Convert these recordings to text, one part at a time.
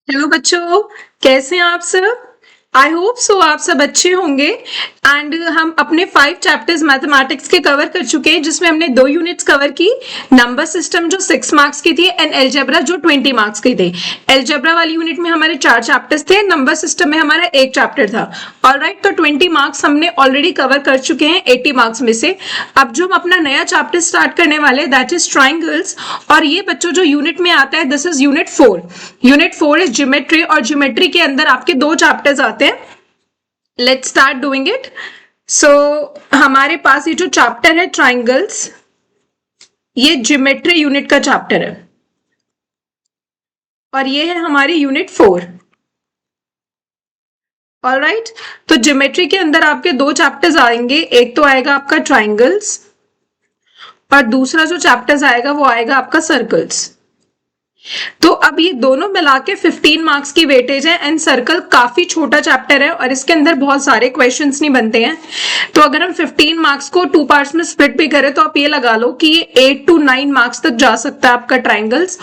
Hello बच्चों, कैसे हैं आप सब? आई होप सो आप सब अच्छे होंगे। एंड हम अपने 5 चैप्टर्स मैथमेटिक्स के कवर कर चुके हैं, जिसमें हमने 2 यूनिट्स कवर की। नंबर सिस्टम जो 6 मार्क्स की थी एंड एलजेब्रा जो 20 मार्क्स की थी। एलजेब्रा वाली यूनिट में हमारे 4 चैप्टर्स थे, नंबर सिस्टम में हमारा 1 चैप्टर था। ऑलराइट, तो 20 मार्क्स हमने ऑलरेडी कवर कर चुके हैं 80 मार्क्स में से। अब जो हम अपना नया चैप्टर स्टार्ट करने वाले हैं दैट इज ट्राइंगल्स। और ये बच्चों जो यूनिट में आता है this is unit 4। Unit 4 is geometry, और ज्योमेट्री के अंदर आपके 2 चैप्टर्स आते हैं। Let's start doing it. So हमारे पास ये जो चैप्टर है ट्राइंगल्स, ये ज्योमेट्री यूनिट का चैप्टर है और ये है हमारी यूनिट 4। ऑलराइट, तो ज्योमेट्री के अंदर आपके 2 चैप्टर्स आएंगे। एक तो आएगा आपका ट्राइंगल्स और दूसरा जो चैप्टर्स आएगा वो आएगा आपका सर्कल्स। तो अब ये दोनों मिला के 15 मार्क्स की वेटेज है। एंड सर्कल काफी छोटा चैप्टर है और इसके अंदर बहुत सारे क्वेश्चंस नहीं बनते हैं। तो अगर हम 15 मार्क्स को 2 पार्ट्स में स्प्लिट भी करें तो आप ये लगा लो कि ये 8 to 9 मार्क्स तक जा सकता है आपका ट्राइंगल्स,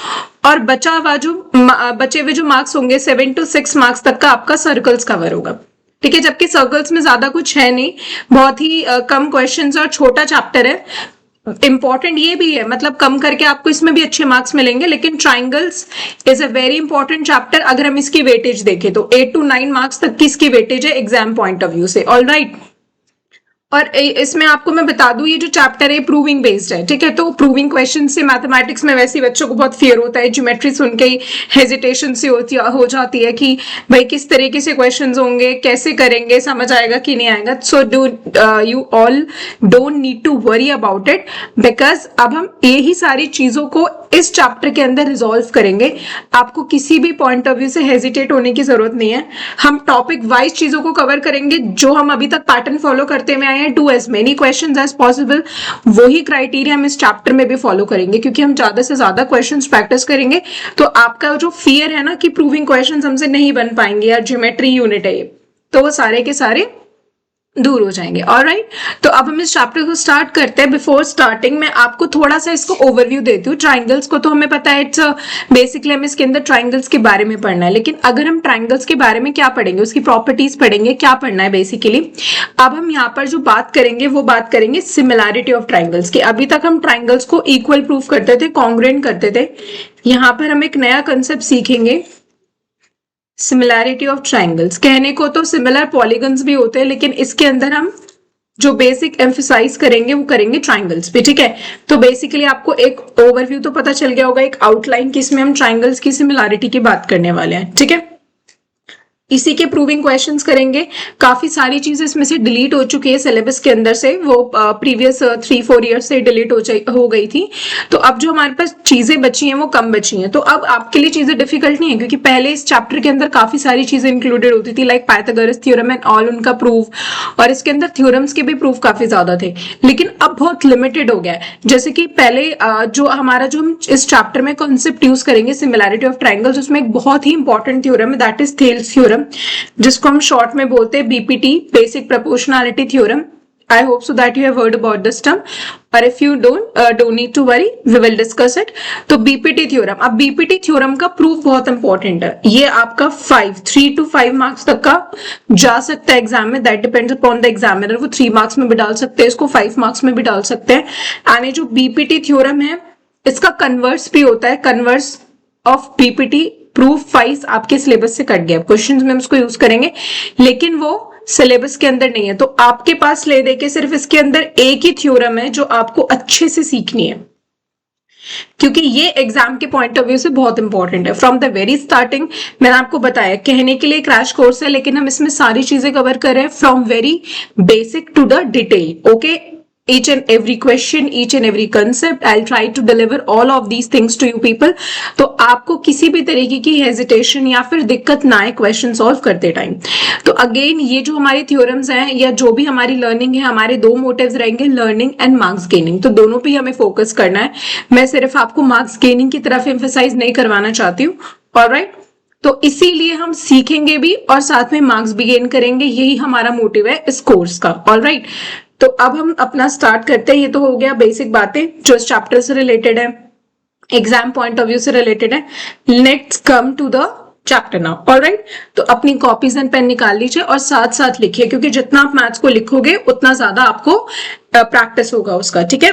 और बचे हुए जो मार्क्स होंगे 7 to 6 मार्क्स तक का आपका सर्कल्स कवर होगा। ठीक है, जबकि सर्कल्स में ज्यादा कुछ है नहीं, बहुत ही कम क्वेश्चंस और छोटा चैप्टर है। इंपॉर्टेंट ये भी है, मतलब कम करके आपको इसमें भी अच्छे मार्क्स मिलेंगे, लेकिन triangles is a very important chapter. अगर हम इसकी वेटेज देखें तो 8 to 9 मार्क्स तक की इसकी वेटेज है एग्जाम पॉइंट ऑफ व्यू से। ऑलराइट, और इसमें आपको मैं बता दूं ये जो चैप्टर है प्रूविंग बेस्ड है। ठीक है, तो प्रूविंग क्वेश्चन से मैथमेटिक्स में वैसे बच्चों को बहुत फियर होता है, ज्योमेट्री सुन के ही हेजिटेशन से हो जाती है कि भाई किस तरीके से क्वेश्चंस होंगे, कैसे करेंगे, समझ आएगा कि नहीं आएगा। So you all don't need to worry about it, because अब हम यही सारी चीजों को इस चैप्टर के अंदर रिजॉल्व करेंगे। आपको किसी भी पॉइंट ऑफ व्यू से हेजिटेट होने की जरूरत नहीं है। हम टॉपिक वाइज चीजों को कवर करेंगे, जो हम अभी तक पैटर्न फॉलो करते हुए आए हैं, do as many questions as possible. वही क्राइटेरिया हम इस चैप्टर में भी फॉलो करेंगे, क्योंकि हम ज्यादा से ज्यादा क्वेश्चंस प्रैक्टिस करेंगे। तो आपका जो फियर है ना कि प्रूविंग क्वेश्चंस हमसे नहीं बन पाएंगे या ज्योमेट्री यूनिट है ये, तो वो सारे के सारे दूर हो जाएंगे। ऑलराइट, तो अब हम इस चैप्टर को स्टार्ट करते हैं। बिफोर स्टार्टिंग मैं आपको थोड़ा सा इसको ओवरव्यू देती हूँ। ट्राइंगल्स को तो हमें पता है, इट्स बेसिकली हमें इसके अंदर ट्राइंगल्स के बारे में पढ़ना है, लेकिन अगर हम ट्राइंगल्स के बारे में क्या पढ़ेंगे, उसकी प्रॉपर्टीज पढ़ेंगे, क्या पढ़ना है बेसिकली। अब हम यहाँ पर जो बात करेंगे वो बात करेंगे सिमिलैरिटी ऑफ ट्राइंगल्स की। अभी तक हम ट्राइंगल्स को इक्वल प्रूफ करते थे, कॉन्ग्रुएंट करते थे। यहाँ पर हम एक नया कंसेप्ट सीखेंगे, सिमिलैरिटी ऑफ ट्राइंगल्स। कहने को तो सिमिलर पॉलीगन्स भी होते हैं, लेकिन इसके अंदर हम जो बेसिक एम्फसाइज करेंगे वो करेंगे ट्राइंगल्स पे। ठीक है, तो बेसिकली आपको एक ओवरव्यू तो पता चल गया होगा, एक आउटलाइन कि इसमें हम ट्राइंगल्स की सिमिलैरिटी की बात करने वाले हैं। ठीक है, इसी के प्रूविंग क्वेश्चंस करेंगे। काफी सारी चीजें इसमें से डिलीट हो चुकी है सिलेबस के अंदर से, वो प्रीवियस 3-4 ईयर्स से डिलीट हो गई थी। तो अब जो हमारे पास चीजें बची हैं वो कम बची हैं। तो अब आपके लिए चीजें डिफिकल्ट नहीं है, क्योंकि पहले इस चैप्टर के अंदर काफी सारी चीजें इंक्लूडेड होती थी, like Pythagoras theorem and all, उनका प्रूफ, और इसके अंदर थ्योरम्स के भी प्रूफ काफी ज्यादा थे। लेकिन अब बहुत लिमिटेड हो गया है। जैसे कि पहले जो हम इस चैप्टर में कॉन्सेप्ट यूज करेंगे सिमिलैरिटी ऑफ ट्राइंगल्स, उसमें एक बहुत ही इंपॉर्टेंट थ्योरम है, दैट इज थेल्स थ्योरम, जिसको हम शॉर्ट में बोलते हैं BPT, basic proportionality theorem. I hope so that you have heard about this term, or if you don't need to worry, we will discuss it. तो BPT theorem, अब BPT theorem का proof बहुत important है। ये आपका 3 to 5 marks तक का जा सकता है एग्जाम में, that depends upon the examiner. वो 3 मार्क्स में भी डाल सकते हैं इसको, 5 मार्क्स में भी डाल सकते हैं। एंड ये जो बीपीटी थ्योरम है इसका कन्वर्स भी होता है, converse of BPT proof wise आपके सिलेबस से कट गया। क्वेश्चंस में हम उसको यूज करेंगे, लेकिन वो सिलेबस के अंदर नहीं है। तो आपके पास ले देके सिर्फ इसके अंदर एक ही थ्योरम है जो आपको अच्छे से सीखनी है, क्योंकि ये एग्जाम के पॉइंट ऑफ व्यू से बहुत इंपॉर्टेंट है। फ्रॉम द वेरी स्टार्टिंग मैंने आपको बताया, कहने के लिए क्रैश कोर्स है, लेकिन हम इसमें सारी चीजें कवर कर रहे हैं from very basic to the detail. Okay, each and every question, each and every concept, I'll try to deliver all of these things to you people. तो आपको किसी भी तरीके की हेजिटेशन या फिर दिक्कत ना आए क्वेश्चन सॉल्व करते टाइम। तो अगेन ये जो हमारे थ्योरम्स हैं या जो भी हमारी लर्निंग है, हमारे 2 मोटिव्स रहेंगे, लर्निंग एंड मार्क्स गेनिंग। तो दोनों पे हमें फोकस करना है। मैं सिर्फ आपको मार्क्स गेनिंग की तरफ एम्फसाइज नहीं करवाना चाहती हूँ। ऑलराइट, तो इसीलिए हम सीखेंगे भी और साथ में मार्क्स भी गेन करेंगे, यही हमारा मोटिव है इस कोर्स का। ऑलराइट, तो अब हम अपना स्टार्ट करते हैं। ये तो हो गया बेसिक बातें जो इस चैप्टर से रिलेटेड है, एग्जाम पॉइंट ऑफ व्यू से रिलेटेड है। Let's come to the chapter now. Alright, तो अपनी कॉपीज एंड पेन निकाल लीजिए और साथ साथ लिखिए, क्योंकि जितना आप मैथ्स को लिखोगे उतना ज्यादा आपको प्रैक्टिस होगा उसका। ठीक है,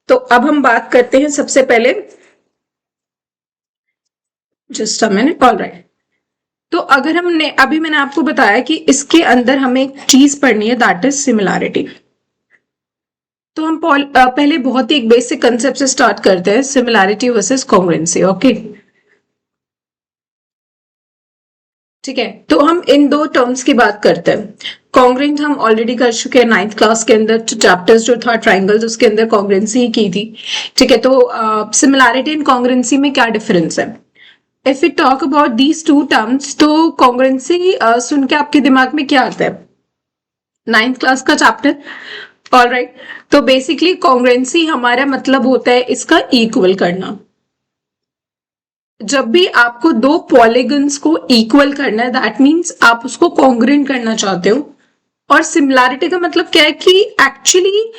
तो अब हम बात करते हैं सबसे पहले, जस्ट अ मिनट। ऑलराइट, तो अगर हमने अभी मैंने आपको बताया कि इसके अंदर हमें एक चीज पढ़नी है, दैट इज सिमिलैरिटी। तो हम पहले बहुत ही एक बेसिक कंसेप्ट से स्टार्ट करते हैं, सिमिलैरिटी वर्सेस कॉन्ग्रुएंसी। ओके, ठीक है, तो हम इन दो टर्म्स की बात करते हैं। कॉन्ग्रुएंट हम ऑलरेडी कर चुके हैं 9th क्लास के अंदर, चैप्टर्स जो था ट्राइंगल्स उसके अंदर कॉन्ग्रुएंसी ही की थी। ठीक है, तो सिमिलैरिटी एंड कॉन्ग्रुएंसी में क्या डिफरेंस है? If we talk about these two terms, तो कॉन्ग्रुएंसी सुन के आपके दिमाग में क्या आता है? 9th क्लास का चैप्टर। ऑलराइट, तो बेसिकली कॉन्ग्रुएंसी हमारा मतलब होता है इसका इक्वल करना। जब भी आपको दो पॉलीगन्स को इक्वल करना है, दैट मीन्स आप उसको कॉन्ग्रुएंट करना चाहते हो। और सिमिलैरिटी का मतलब क्या है कि एक्चुअली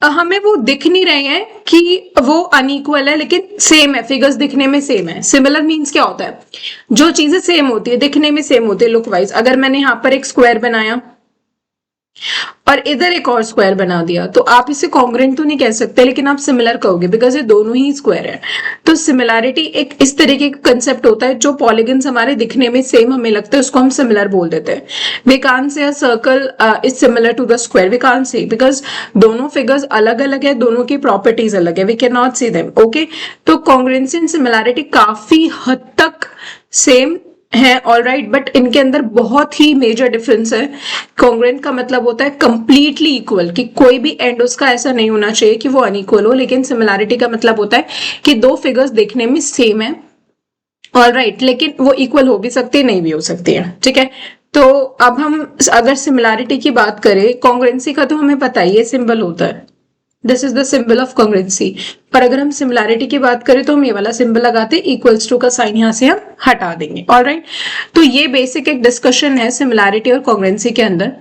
हमें वो दिख नहीं रहे हैं कि वो अनइक्वल है, लेकिन सेम है, फिगर्स दिखने में सेम है। सिमिलर मीन्स क्या होता है? जो चीजें सेम होती है, दिखने में सेम होती है लुक वाइज। अगर मैंने यहाँ पर एक स्क्वायर बनाया और इधर एक और स्क्वायर बना दिया, तो आप इसे कॉन्ग्रुएंट तो नहीं कह सकते, लेकिन आप सिमिलर कहोगे, बिकॉज ये दोनों ही स्क्वायर है। तो सिमिलैरिटी एक इस तरीके का कंसेप्ट होता है, जो पॉलीगन्स हमारे दिखने में सेम हमें लगता है उसको हम सिमिलर बोल देते हैं। We can't say a circle is similar to the square, we can't say, because दोनों फिगर्स अलग अलग है, दोनों की प्रॉपर्टीज अलग है, we can not see them. Okay, तो कॉन्ग्रुएंसी एंड सिमिलैरिटी काफी हद तक सेम है, ऑलराइट, बट इनके अंदर बहुत ही मेजर डिफरेंस है। कॉन्ग्रुएंट का मतलब होता है कंप्लीटली इक्वल, कि कोई भी एंड उसका ऐसा नहीं होना चाहिए कि वो अनइक्वल हो। लेकिन सिमिलैरिटी का मतलब होता है कि दो फिगर्स देखने में सेम है, ऑलराइट, लेकिन वो इक्वल हो भी सकती है, नहीं भी हो सकती है। ठीक है, तो अब हम अगर सिमिलैरिटी की बात करें, कॉन्ग्रुएंसी का तो हमें पता ही है, सिंबल होता है, this is the symbol of congruency. पर अगर हम सिमिलैरिटी की बात करें तो हम ये वाला सिंबल लगाते, इक्वल्स टू का साइन यहां से हम हटा देंगे। ऑलराइट, तो ये बेसिक एक डिस्कशन है सिमिलैरिटी और कॉन्ग्रुएंसी के अंदर।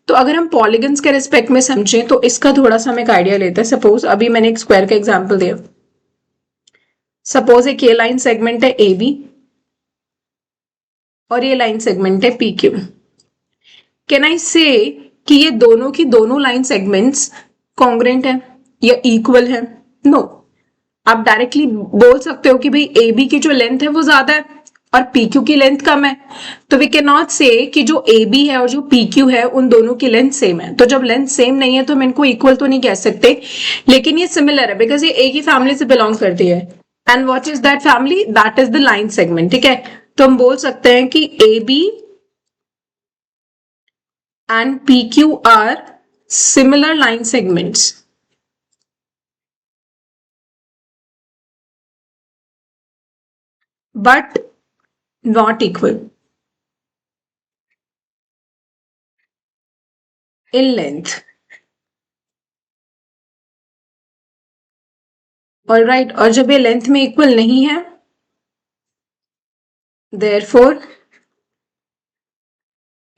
तो अगर हम पॉलीगन्स के रिस्पेक्ट में समझें तो इसका थोड़ा सा हम एक आइडिया लेते हैं। सपोज अभी मैंने एक स्क्वायर का एग्जाम्पल दिया, सपोज एक ये लाइन सेगमेंट है ए बी और ये लाइन सेगमेंट है पी क्यू। कैन आई से कि ये दोनों की दोनों लाइन सेगमेंट्स कॉन्ग्रुएंट है या इक्वल है? No no. आप डायरेक्टली बोल सकते हो कि भाई ए बी की जो लेंथ है वो ज्यादा है और पी क्यू की लेंथ कम है, तो वी कैन नॉट से कि जो ए बी है और जो पी क्यू है उन दोनों की लेंथ सेम है। तो जब लेंथ सेम नहीं है तो हम इनको इक्वल तो नहीं कह सकते, लेकिन ये सिमिलर है बिकॉज ये एक ही फैमिली से बिलोंग करती है। And what is that family? That is the line segment. ठीक है, तो हम बोल सकते हैं कि A B and P Q are similar line segments, but not equal in length. All right, और जब ये लेंथ में इक्वल नहीं है, therefore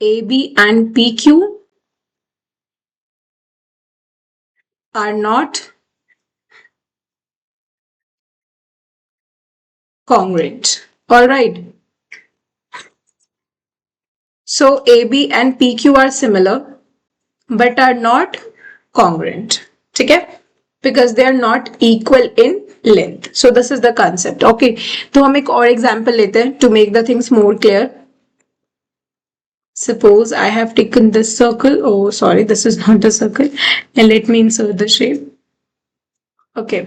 AB and PQ are not congruent. All right. So AB and PQ are similar but are not congruent. ठीक है, because they are not equal in length. So this is the concept. Okay, तो हम एक और example लेते हैं to make the things more clear. Suppose I have taken this circle. Oh, sorry, this is not a circle. And let me insert the shape. Okay.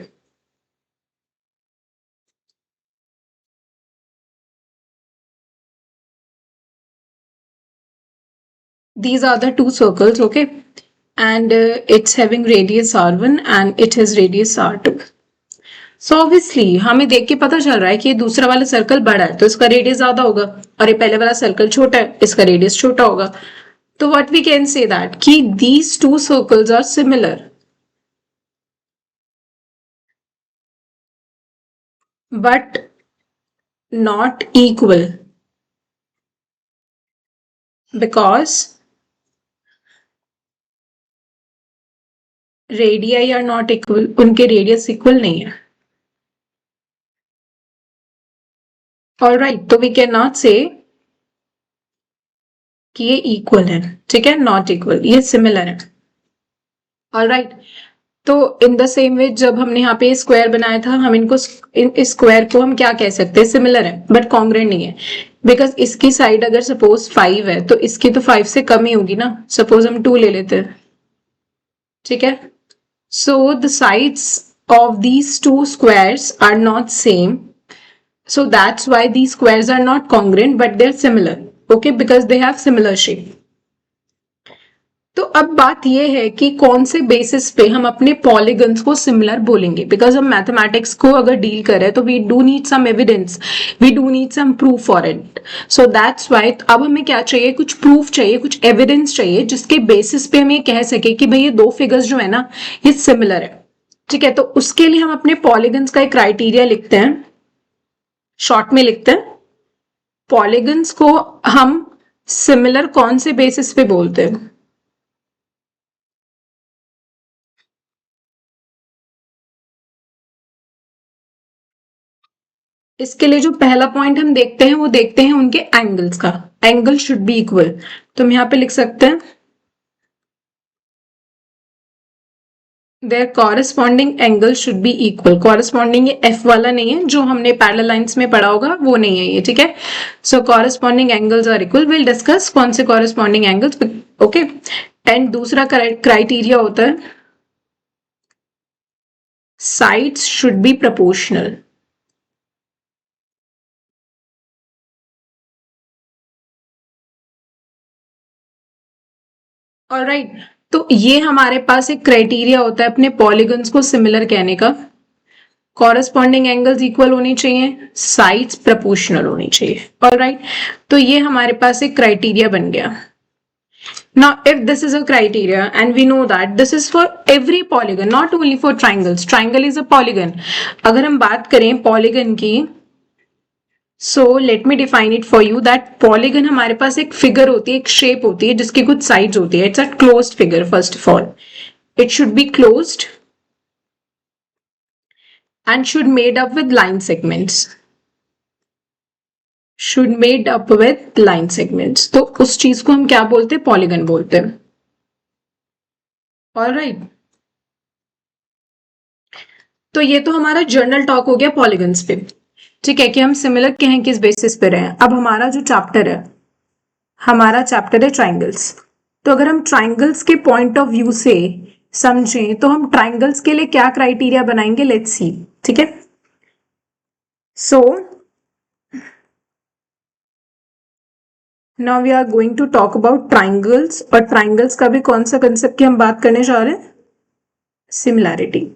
These are the two circles, okay? And it's having radius r1 and it has radius r2. So obviously हमें देख के पता चल रहा है कि ये दूसरा वाला सर्कल बड़ा है तो इसका रेडियस ज्यादा होगा, और ये पहले वाला सर्कल छोटा है, इसका रेडियस छोटा होगा। तो what we can say that कि these two circles are similar but not equal because radii are not equal, उनके रेडियस इक्वल नहीं है। ऑल राइट, तो वी कैन नॉट से कि ये इक्वल है, ठीक है, नॉट इक्वल, ये सिमिलर है। ऑल राइट, तो इन द सेम वे जब हमने यहाँ पे स्क्वायर बनाया था, हम इनको इस स्क्वायर को हम क्या कह सकते हैं, सिमिलर है बट कॉन्ग्रुएंट नहीं है, बिकॉज इसकी साइड अगर सपोज 5 है तो इसकी तो 5 से कम ही होगी ना, सपोज हम 2 ले लेते हैं, ठीक है। So the sides of these two squares are not same, so that's why these squares are not congruent but they're similar, okay, because they have similar shape. तो अब बात यह है कि कौन से बेसिस पे हम अपने पॉलीगन्स को सिमिलर बोलेंगे, बिकॉज हम मैथमेटिक्स को अगर डील करें तो we do need some evidence, we do need some proof for it, so that's why अब हमें क्या चाहिए, कुछ प्रूफ चाहिए, कुछ एविडेंस चाहिए जिसके बेसिस पे हम ये कह सके कि भाई ये दो फिगर्स जो है ना ये सिमिलर है, ठीक है। तो उसके लिए हम अपने पॉलीगन्स का एक क्राइटेरिया लिखते हैं, शॉर्ट में लिखते हैं, पॉलीगन्स को हम सिमिलर कौन से बेसिस पे बोलते हैं। इसके लिए जो पहला पॉइंट हम देखते हैं वो देखते हैं उनके एंगल्स का, एंगल शुड बी इक्वल, तो हम यहाँ पे लिख सकते हैं their corresponding angle should be equal. Corresponding ये एफ वाला नहीं है जो हमने पैरेलल लाइंस में पढ़ा होगा, वो नहीं है ये, ठीक है। So corresponding angles are equal, will discuss कौन से कॉरेस्पॉन्डिंग एंगल्स, ओके। एंड दूसरा क्राइटेरिया होता है sides should be proportional. Alright, तो ये हमारे पास एक क्राइटेरिया होता है अपने पॉलीगन्स को सिमिलर कहने का, कॉरेस्पॉन्डिंग एंगल्स इक्वल होनी चाहिए, साइड्स प्रोपोर्शनल होनी चाहिए। ऑलराइट, तो ये हमारे पास एक क्राइटेरिया बन गया। Now, if this is a criteria and we know that this is for every polygon, not only for triangles, triangle is a polygon. अगर हम बात करें polygon की, so let me define it for you that polygon हमारे पास एक figure होती है, एक shape होती है जिसकी कुछ sides होती है, it's a closed figure first of all. It should be closed and should made up with line segments. Should made up with line segments. तो उस चीज को हम क्या बोलते हैं, पॉलीगन बोलते हैं। ऑलराइट, तो ये तो हमारा जनरल टॉक हो गया पॉलीगन्स पे, ठीक है, कि हम सिमिलर कहें किस बेसिस पे रहे। अब हमारा जो चैप्टर है, हमारा चैप्टर है ट्राइंगल्स। तो अगर हम ट्राइंगल्स के पॉइंट ऑफ व्यू से समझें तो हम ट्राइंगल्स के लिए क्या क्राइटेरिया बनाएंगे, लेट्स सी, ठीक है। So now we are going to talk about triangles, और ट्राइंगल्स का भी कौन सा कंसेप्ट की हम बात करने जा रहे हैं, similarity.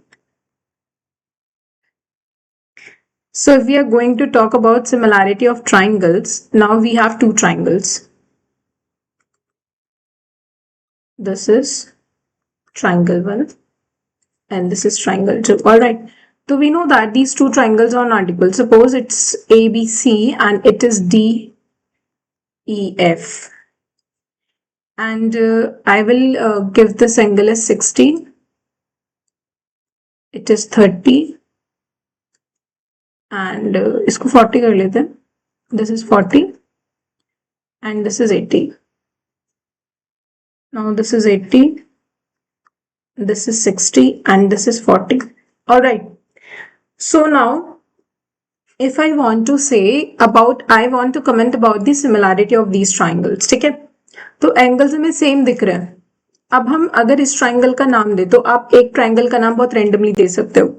So if we are going to talk about similarity of triangles, now we have two triangles. This is triangle 1 and this is triangle 2. All right. So we know that these two triangles are not equal. Suppose it's ABC and it is DEF. And I will give this angle as 60. It is 30. And इसको 40 कर लेते हैं. This is 40 and this is 80. Now this is 80, this is 60 and this is 40. All right. So now if I want to say about, I want to comment about the similarity of these triangles, ठीक है। तो angles हमें same दिख रहे हैं। अब हम अगर इस ट्राइंगल का नाम दे, तो आप एक ट्राइंगल का नाम बहुत रेंडमली दे सकते हो।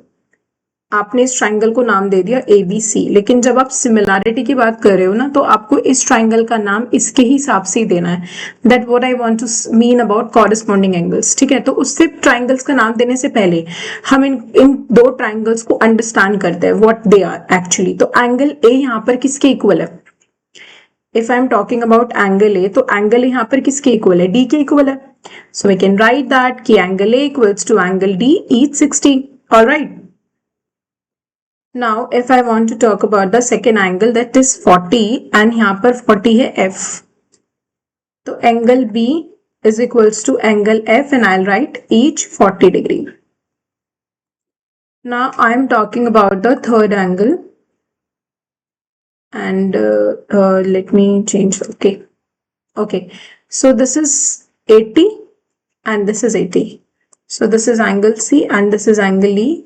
आपने इस ट्राइंगल को नाम दे दिया ABC, लेकिन जब आप सिमिलैरिटी की बात कर रहे हो ना, तो आपको इस ट्राइंगल का नाम इसके हिसाब से ही देना है। That what I want to mean about corresponding angles, ठीक है। तो उससे ट्राइंगल्स का नाम देने से पहले हम इन दो ट्राइंगल्स को अंडरस्टैंड करते हैं व्हाट दे आर एक्चुअली। तो एंगल ए यहाँ पर किसके इक्वल है, if I am talking about angle A, तो एंगल यहाँ पर किसके इक्वल है, डी के इक्वल है। So we can write that कि angle A equals to angle D is 60। Alright, now if I want to talk about the second angle, that is 40 and यहाँ पर 40 है F, तो angle B is equals to angle F and I'll write each 40 degree. Now I am talking about the third angle. and let me change. Okay, so this is 80 and this is 80. So this is angle C and this is angle E,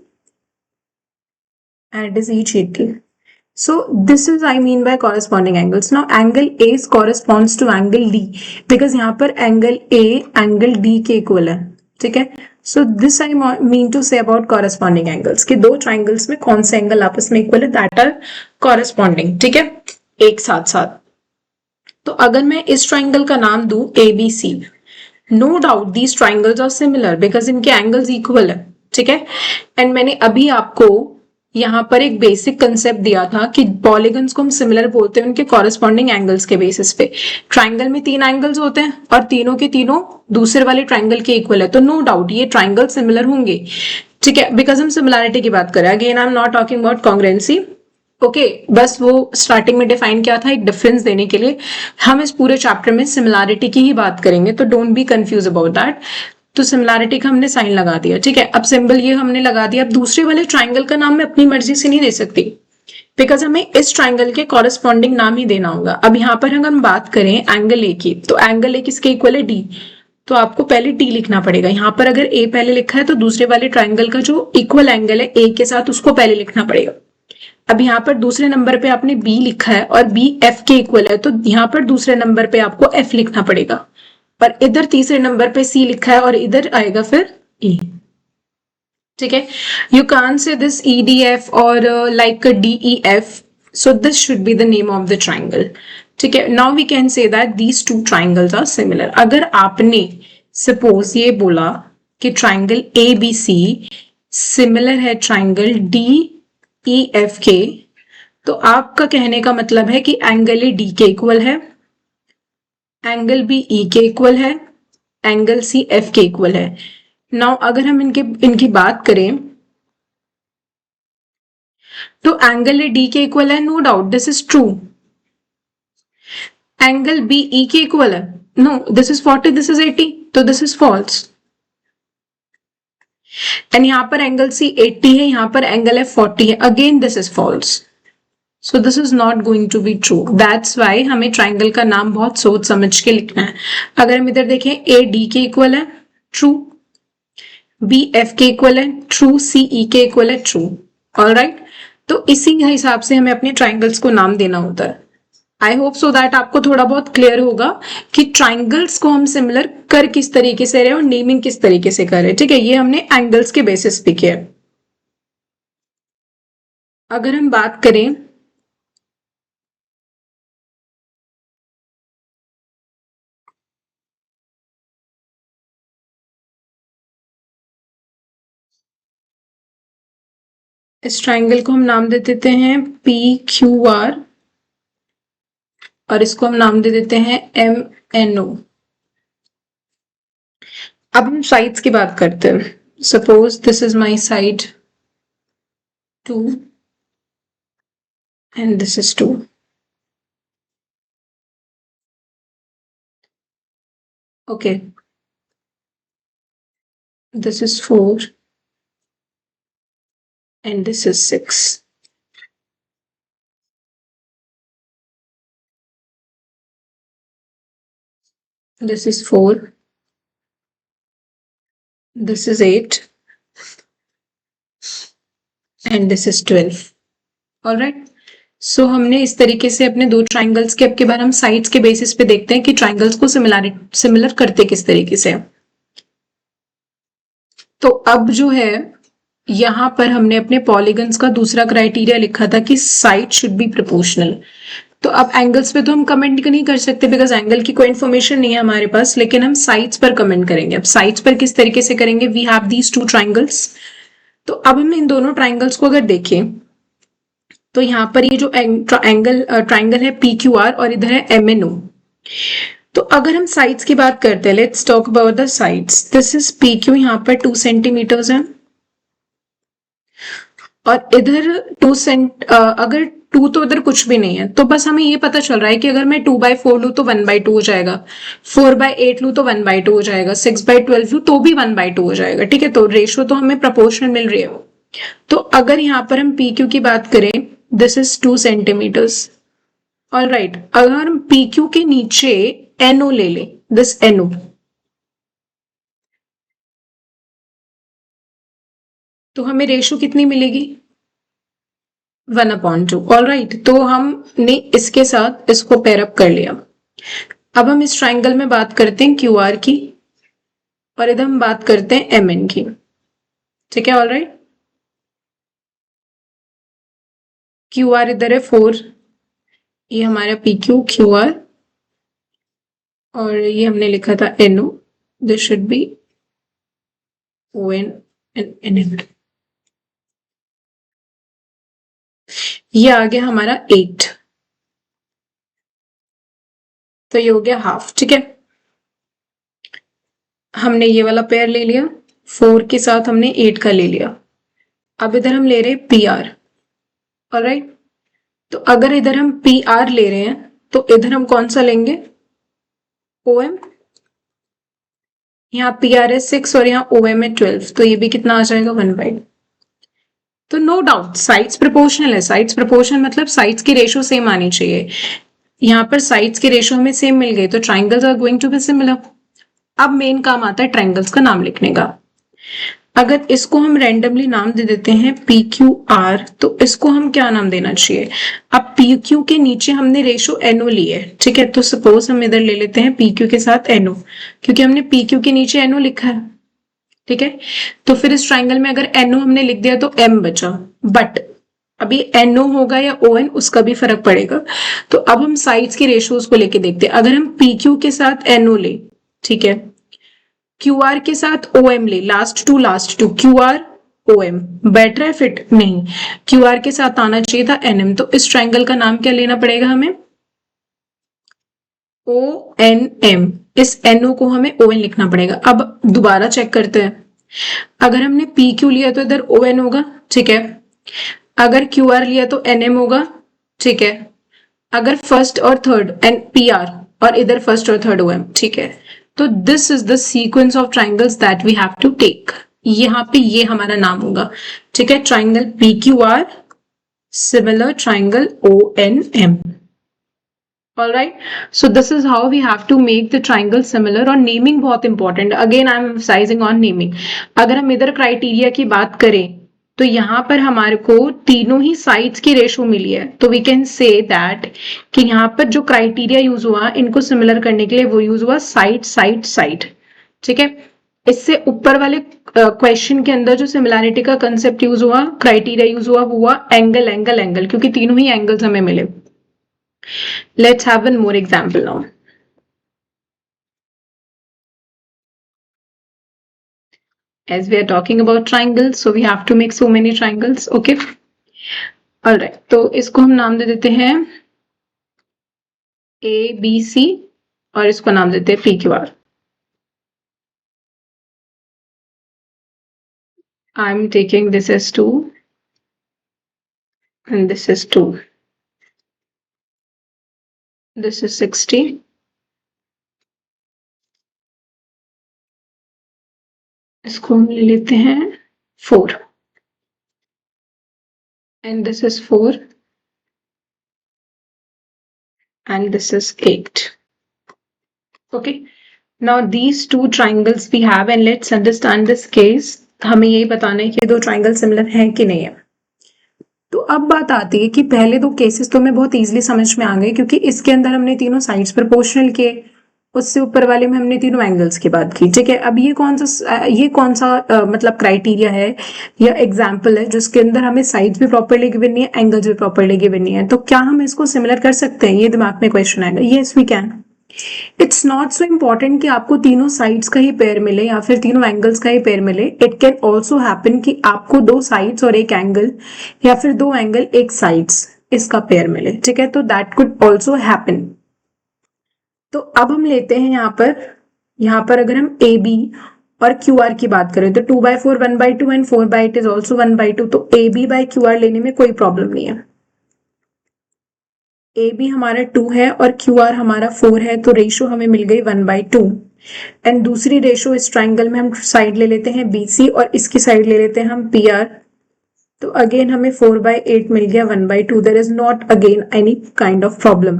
and it is each 80. So this is I mean by corresponding angles. Now angle A corresponds to angle D because यहाँ पर angle A angle D के equal है, ठीक है. So this I mean to say about corresponding angles कि दो triangles में कौन से एंगल आपस में इक्वल है, that are corresponding, ठीक है, एक साथ साथ. तो अगर मैं इस ट्राइंगल का नाम दूं ABC, no doubt these triangles are similar because इनके एंगल्स इक्वल है, ठीक है. एंड मैंने अभी आपको यहाँ पर एक बेसिक कंसेप्ट दिया था कि पॉलीगन्स को हम सिमिलर बोलते हैं उनके कॉरेस्पॉन्डिंग एंगल्स के बेसिस पे. ट्राइंगल में 3 एंगल्स होते हैं और तीनों के तीनों दूसरे वाले ट्राइंगल के इक्वल है, तो नो डाउट ये ट्राइंगल सिमिलर होंगे, ठीक है, बिकॉज हम सिमिलैरिटी की बात करें. Again I am not talking about congruency. Okay, बस वो स्टार्टिंग में डिफाइन किया था एक डिफरेंस देने के लिए. हम इस पूरे चैप्टर में सिमिलैरिटी की ही बात करेंगे, तो don't be confuse about that. तो सिमिलैरिटी का हमने साइन लगा दिया, ठीक है. अब सिंबल ये हमने लगा दिया. अब दूसरे वाले ट्राइंगल का नाम मैं अपनी मर्जी से नहीं दे सकती बिकॉज हमें इस ट्राइंगल के कॉरेस्पॉन्डिंग नाम ही देना होगा. अब यहाँ पर अगर हम बात करें एंगल ए की, तो एंगल ए किसके इक्वल है, डी. तो आपको पहले डी लिखना पड़ेगा. यहाँ पर अगर ए पहले लिखा है तो दूसरे वाले ट्राइंगल का जो इक्वल एंगल है ए के साथ उसको पहले लिखना पड़ेगा. अब यहाँ पर दूसरे नंबर पे आपने बी लिखा है और बी एफ के इक्वल है, तो यहाँ पर दूसरे नंबर पे आपको एफ लिखना पड़ेगा. और इधर तीसरे नंबर पे सी लिखा है और इधर आएगा फिर ई, ठीक है. You can't say this E D F और like D E F, so this should be the name of the triangle, ठीक है. Now we can say that these two triangles are similar. अगर आपने suppose ये बोला कि triangle A B C similar है triangle D E F के, तो आपका कहने का मतलब है कि एंगल ए डी के इक्वल है, एंगल बी ई के इक्वल है, एंगल सी एफ के इक्वल है. नाउ अगर हम इनकी बात करें तो एंगल ए डी के इक्वल है, no doubt this is true. Angle B E के इक्वल है, no this is 40, this is 80, तो दिस इज फॉल्स. एंड यहाँ पर एंगल सी 80 है, यहाँ पर एंगल एफ 40 है, again this is false. So this is not going to be true. That's why हमें ट्राइंगल का नाम बहुत सोच समझ के लिखना है. अगर हम इधर देखें ए डी के इक्वल है, ट्रू. बी एफ के इक्वल है, ट्रू. सी ई के इक्वल है, ट्रू. ऑलराइट, तो इसी हिसाब से हमें अपने ट्राइंगल्स को नाम देना होता है. आई होप सो दैट आपको थोड़ा बहुत क्लियर होगा कि ट्राइंगल्स को हम सिमिलर कर किस तरीके से रहे और नेमिंग किस तरीके से करें, ठीक है. ये हमने एंगल्स के बेसिस पे किया. अगर हम बात करें इस ट्राइंगल को हम नाम दे देते हैं पी क्यू आर और इसको हम नाम दे देते हैं एम एन ओ. अब हम साइड्स की बात करते हैं. Suppose this is my side 2 and this is 2. Okay, this is 4 and this is 6. This is 4, this is 8 and this is 12. All right. सो हमने इस तरीके से अपने दो ट्राइंगल्स के, अब के बार हम साइड्स के बेसिस पे देखते हैं कि ट्राइंगल्स को सिमिलर करते किस तरीके से. तो अब जो है यहाँ पर हमने अपने पॉलीगन्स का दूसरा क्राइटेरिया लिखा था कि साइड शुड बी प्रोपोर्शनल. तो अब एंगल्स पे तो हम कमेंट नहीं कर सकते बिकॉज एंगल की कोई इन्फॉर्मेशन नहीं है हमारे पास, लेकिन हम साइड्स पर कमेंट करेंगे. अब साइड्स पर किस तरीके से करेंगे, we have these two triangles. तो अब हम इन दोनों ट्राइंगल्स को अगर देखें तो यहाँ पर ये जो ट्राइंगल है पी क्यू आर और इधर है एम एन ओ. तो अगर हम साइड्स की बात करते हैं, let's talk about the sides. This is P Q, यहाँ पर 2 सेंटीमीटर्स है और इधर 2 अगर 2 तो इधर कुछ भी नहीं है, तो बस हमें ये पता चल रहा है कि अगर मैं 2/4 लूँ तो 1/2 हो जाएगा, 4/8 लूँ तो 1/2 हो जाएगा, 6/12 लूँ तो भी 1/2 हो जाएगा, ठीक है. तो रेशियो तो हमें प्रोपोर्शनल मिल रही है. तो अगर यहाँ पर हम पी क्यू की बात करें, this is 2 centimetres all right, अगर हम पी क्यू के नीचे एनओ ले लें, दिस एनओ, तो हमें रेशो कितनी मिलेगी? 1/2। ऑल राइट, तो हमने इसके साथ इसको पेयरअप कर लिया। अब हम इस ट्राइंगल में बात करते हैं क्यू आर की, और इधर हम बात करते हैं एम एन की। ठीक है, ऑल राइट। क्यू आर इधर है 4, ये हमारा पी क्यू क्यू आर, और ये हमने लिखा था N O, this should be O N N M. ये आ गया हमारा 8, तो ये हो गया हाफ। ठीक है, हमने ये वाला पेयर ले लिया, 4 के साथ हमने 8 का ले लिया। अब इधर हम ले रहे हैं पी आर। ऑलराइट, तो अगर इधर हम पी आर ले रहे हैं तो इधर हम कौन सा लेंगे? O M. यहाँ पी आर है 6 और यहाँ ओ एम है 12, तो ये भी कितना आ जाएगा? 1/2। तो नो डाउट साइड्स प्रोपोर्शनल है। साइड्स प्रोपोर्शनल मतलब साइड्स की रेशो सेम आनी चाहिए। यहाँ पर साइड्स की रेशो हमें सेम मिल गई, तो triangles are going to be similar. अब मेन काम आता है ट्राइंगल्स का नाम लिखने का। अगर इसको हम रैंडमली नाम दे देते हैं पी क्यू आर, तो इसको हम क्या नाम देना चाहिए? अब पी क्यू के नीचे हमने रेशो एनओ ली है, ठीक है, तो सपोज हम इधर ले लेते हैं पी क्यू के साथ एनओ, क्योंकि हमने पी क्यू के नीचे एनओ लिखा है। ठीक है, तो फिर इस ट्राइंगल में अगर एनओ हमने लिख दिया तो एम बचा, बट अभी एनओ होगा या ओ एन उसका भी फर्क पड़ेगा। तो अब हम साइड्स की रेशोज को लेके देखते हैं। अगर हम पी क्यू के साथ एनओ ले, ठीक है, क्यू आर के साथ ओ एम ले, last two Q R O M, better है फिट? नहीं, क्यू आर के साथ आना चाहिए था एन एम। तो इस ट्राइंगल का नाम क्या लेना पड़ेगा हमें? O N M. इस एनओ को हमें ओ एन लिखना पड़ेगा। अब दोबारा चेक करते हैं। अगर हमने पी क्यू लिया तो इधर ओ एन होगा, ठीक है, अगर क्यू आर लिया तो एन एम होगा, ठीक है, अगर फर्स्ट और थर्ड एन पी आर और इधर फर्स्ट और थर्ड ओ एम, ठीक है, तो this is the sequence of triangles that we have to take. यहाँ पे ये हमारा नाम होगा, ठीक है, triangle P Q are similar triangle O N M. All right, so this is how we have to make the triangle similar। और naming बहुत important, again I M emphasising on naming. अगर हम इधर क्राइटेरिया की बात करें तो यहाँ पर हमारे को तीनों ही साइड्स की रेशो मिली है, तो वी कैन से दैट कि यहाँ पर जो क्राइटेरिया यूज हुआ इनको सिमिलर करने के लिए वो यूज हुआ साइड साइड साइड। ठीक है, इससे ऊपर वाले क्वेश्चन के अंदर जो सिमिलैरिटी का कंसेप्ट यूज हुआ, क्राइटेरिया यूज हुआ, वो हुआ एंगल एंगल एंगल, क्योंकि तीनों ही एंगल्स हमें मिले। Let's have one more example now. As we are talking about triangles, so we have to make so many triangles, okay? All right, तो इसको हम नाम दे देते हैं A B C और इसको नाम देते हैं P Q R. I'm taking this as 2 and this is 2. This is 60. इसको हम ले लेते हैं 4 and this is 4 and this is 8. Okay, now these two triangles we have and let's understand this case। हमें यही बताना है कि दो ट्राइंगल सिमिलर हैं कि नहीं है। तो अब बात आती है कि पहले दो केसेस तो हमें बहुत इजीली समझ में आ गए, क्योंकि इसके अंदर हमने तीनों साइड्स प्रोपोर्शनल किए, उससे ऊपर वाले में हमने तीनों एंगल्स की बात की। ठीक है, अब ये कौन सा मतलब क्राइटेरिया है या एग्जाम्पल है जिसके अंदर हमें साइड्स भी प्रॉपरली गिवन नहीं है, एंगल्स भी प्रॉपरली गिवन नहीं है। तो क्या हम इसको सिमिलर कर सकते हैं? ये दिमाग में क्वेश्चन आएगा। Yes we can. It's not so important कि आपको तीनों साइड्स का ही पेयर मिले या फिर तीनों एंगल्स का ही पेयर मिले। इट कैन ऑल्सो हैपन कि आपको दो साइड्स और एक एंगल या फिर दो एंगल एक साइड्स इसका पेयर मिले। ठीक है, तो दैट कुड ऑल्सो हैपन। तो अब हम लेते हैं यहाँ पर अगर हम ए बी और क्यू आर की बात करें तो 2/4 1/2 एंड 4/8 इज ऑल्सो 1/2। तो A B by Q R लेने में कोई प्रॉब्लम नहीं है। ए बी हमारा 2 है और क्यू आर हमारा 4 है, तो रेशो हमें मिल गई 1/2। एंड दूसरी रेशो इस ट्राइंगल में हम साइड ले लेते हैं बी सी और इसकी साइड ले लेते हैं हम पी आर। तो अगेन हमें 4/8 मिल गया 1/2. There is not again any kind of problem.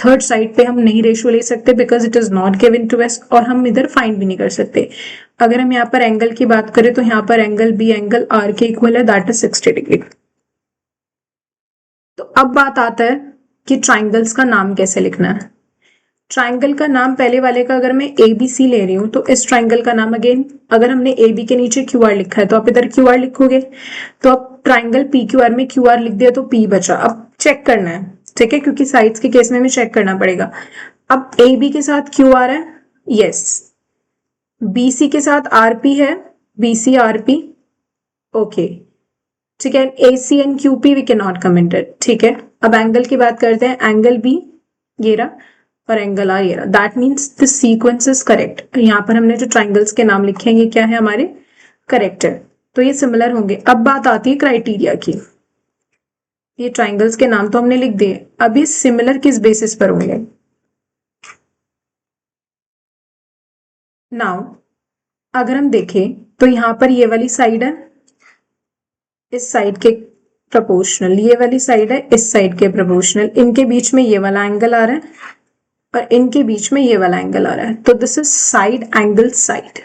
Third side पे हम नहीं रेशियो ले सकते because it is not given to us, और हम इधर फाइंड भी नहीं कर सकते. अगर हम यहाँ पर एंगल की बात करें तो यहाँ पर एंगल बी एंगल आर के इक्वल है, दैट इज 60 डिग्री. तो अब बात आता है कि ट्राइंगल्स का नाम कैसे लिखना है. ट्राइंगल का नाम पहले वाले का अगर मैं ए बी सी ले रही हूं तो इस ट्राइंगल का नाम अगेन, अगर हमने ए बी के नीचे क्यू आर लिखा है तो आप इधर क्यू आर लिखोगे. तो अब ट्राइंगल पी क्यू आर में क्यू आर लिख दिया तो पी बचा. अब चेक करना है, ठीक है, क्योंकि साइड्स के केस में हमें चेक करना पड़ेगा. अब ए बी के साथ क्यू आर है, यस. बी सी के साथ आर पी है, B C R P, okay, ठीक है. A C and Q P we can not commented, ठीक है. अब एंगल की बात करते हैं. एंगल बी ये रहा और एंगल आर ये रहा. That means the sequence is correct. यहाँ पर हमने जो ट्राइंगल्स के नाम लिखे हैं ये क्या है, हमारे करेक्ट है. तो ये सिमिलर होंगे. अब बात आती है क्राइटेरिया की. ये ट्राइंगल्स के नाम तो हमने लिख दिए, अब ये सिमिलर किस बेसिस पर होंगे. नाउ अगर हम देखें तो यहाँ पर ये वाली साइड है इस साइड के प्रोपोर्शनल, ये वाली साइड है इस साइड के प्रोपोर्शनल, इनके बीच में ये वाला एंगल आ रहा है और इनके बीच में ये वाला एंगल आ रहा है. तो this is side angle side,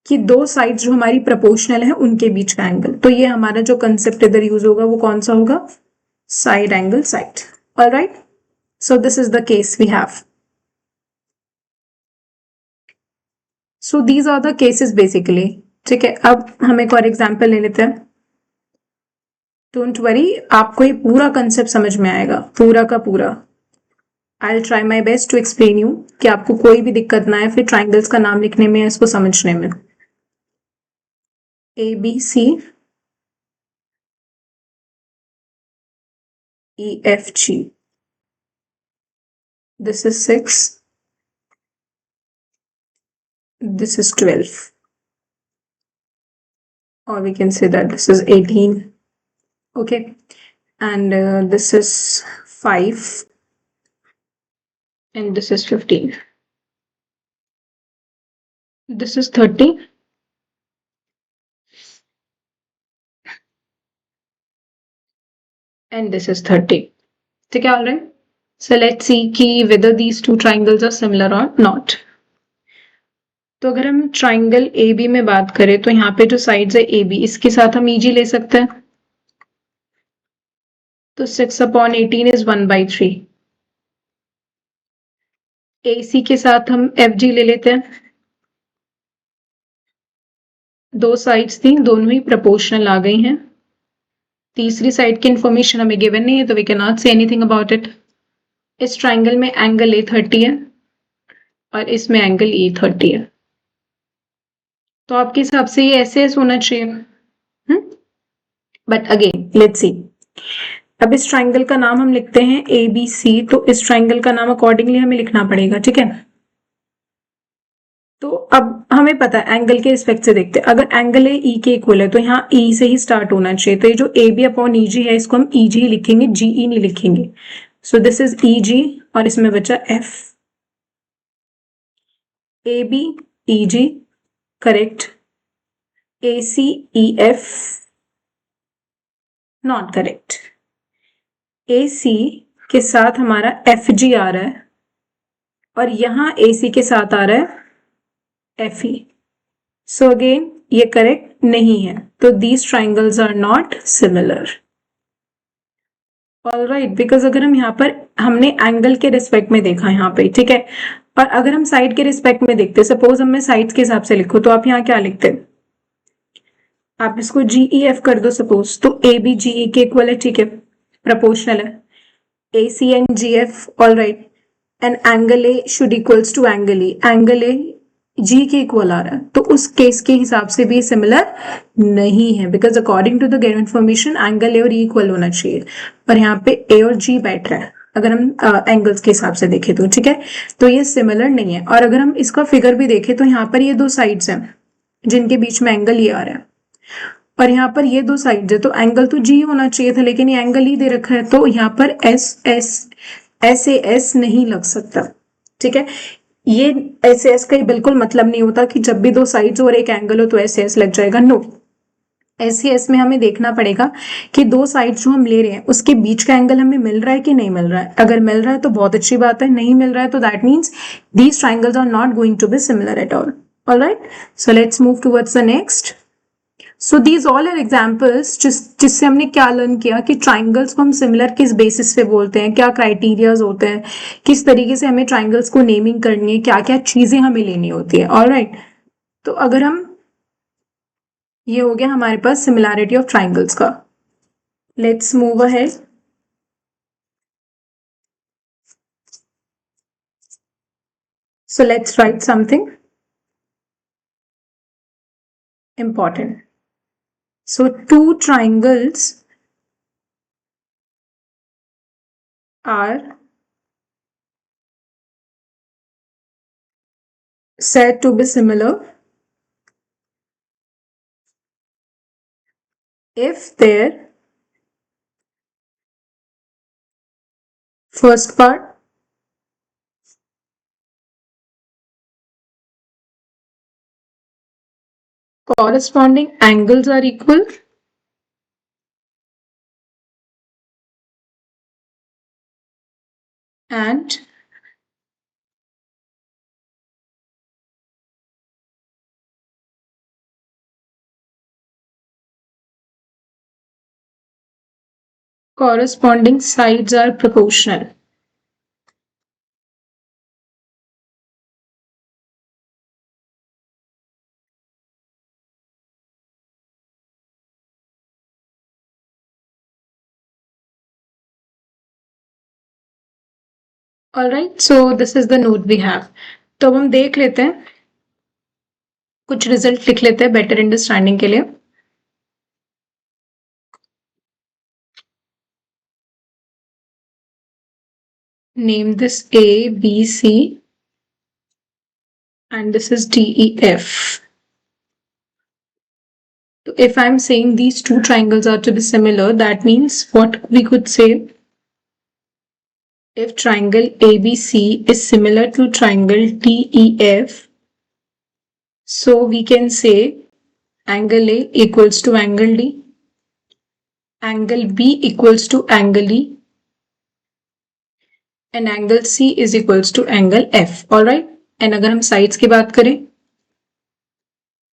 कि दो साइड जो हमारी प्रोपोर्शनल है उनके बीच का एंगल. तो ये हमारा जो कंसेप्ट इधर यूज होगा वो कौन सा होगा, side angle side. Alright, so this is the case we have. So these are the cases basically, ठीक है. अब हम एक और एग्जाम्पल ले लेते हैं. डोंट वरी, आपको ये पूरा कंसेप्ट समझ में आएगा, पूरा का पूरा. I will try my best to explain you कि आपको कोई भी दिक्कत ना है फिर ट्राइंगल्स का नाम लिखने में, इसको समझने में. A B C E F G, this is 6, this is 12, or we can say that this is 18, okay, and this is 5 and this is 15, this is 30 and this is 30, ठीक है. alright, so let's see कि whether these two triangles are similar or not. तो अगर हम triangle A B में बात करें तो यहाँ पे जो साइड्स है ए बी, इसके साथ हम ईजी ले सकते हैं. तो 6/18 इज 1/3. ए सी के साथ हम एफ जी ले लेते हैं. दो साइड्स थी, दोनों ही प्रोपोर्शनल आ गई हैं. तीसरी साइड की इंफॉर्मेशन हमें गिवन नहीं है तो we can not say anything about it. इस ट्राइंगल में एंगल ए 30 है और इसमें एंगल ई 30 है. तो आपके हिसाब से ये ऐसे होना चाहिए. But again let's see. अब इस ट्राइंगल का नाम हम लिखते हैं ए बी सी, तो इस ट्राइंगल का नाम अकॉर्डिंगली हमें लिखना पड़ेगा, ठीक है. तो अब हमें पता है एंगल के रिस्पेक्ट से देखते हैं. अगर एंगल ए ई के इक्वल है तो यहाँ ई से ही स्टार्ट होना चाहिए. तो ये जो ए बी अपॉन ई जी है इसको हम ई जी ही लिखेंगे, जी ई नहीं लिखेंगे. सो दिस इज ई जी और इसमें बचा F. A B E G correct. A C E F not correct. A C के साथ हमारा एफ जी आ रहा है और यहां ए सी के साथ आ रहा है एफ ई. सो अगेन ये करेक्ट नहीं है. तो these triangles are not similar. Alright, because अगर हम यहाँ पर हमने एंगल के रिस्पेक्ट में देखा यहाँ पे, ठीक है. और अगर हम साइड के रिस्पेक्ट में देखते, सपोज हम मैं साइड्स के हिसाब से लिखूं तो आप यहाँ क्या लिखते, आप इसको जी ई एफ कर दो सपोज. तो ए बी जी ई के इक्वल है, ठीक है, प्रोपोर्शनल है. A C and G F, all right. And angle A should equals to angle E. Angle A G के इक्वल आ रहा है तो उस केस के हिसाब से भी सिमिलर नहीं है, because according to the given information angle A और ई इक्वल होना चाहिए. पर यहाँ पे ए और जी बैठ रहा है अगर हम एंगल्स के हिसाब से देखें तो, ठीक है. तो ये सिमिलर नहीं है. और अगर हम इसका फिगर भी देखें तो यहाँ पर ये दो साइड्स हैं जिनके बीच में एंगल ये आ रहा है और यहाँ पर ये दो साइड्स है, तो एंगल तो जी होना चाहिए था लेकिन ये एंगल ही दे रखा है. तो यहाँ पर S S S A S नहीं लग सकता, ठीक है. ये एस एस का बिल्कुल मतलब नहीं होता कि जब भी दो साइड्स और एक एंगल हो तो एस एस लग जाएगा. नो, SES में हमें देखना पड़ेगा कि दो साइड जो हम ले रहे हैं उसके बीच का एंगल हमें मिल रहा है कि नहीं मिल रहा है। अगर मिल रहा है तो बहुत अच्छी बात है, नहीं मिल रहा है तो that means these triangles are not going to be similar at all. Alright, so let's move towards the next. So these all are examples जिससे हमने क्या लर्न किया कि ट्राइंगल्स को हम सिमिलर किस बेसिस पे बोलते हैं, क्या क्राइटेरियाज होते हैं, किस तरीके से हमें ट्राइंगल्स को नेमिंग करनी है, क्या क्या चीजें हमें लेनी होती है। ऑलराइट, तो अगर हम, ये हो गया हमारे पास सिमिलैरिटी ऑफ ट्राइंगल्स का। Let's move ahead. So let's write something important. So two triangles are said to be similar if their first part corresponding angles are equal and corresponding sides are proportional. Alright, so this is the note we have. तो अब हम देख लेते हैं, कुछ result लिख लेते हैं बेटर अंडरस्टैंडिंग के लिए। Name this A, B, C and this is D, E, F. So if I'm saying these two triangles are to be similar, that means what we could say, if triangle ABC is similar to triangle DEF, so we can say angle A equals to angle D, angle B equals to angle E, and angle C is equals to angle F. Alright, and अगर हम sides की बात करें,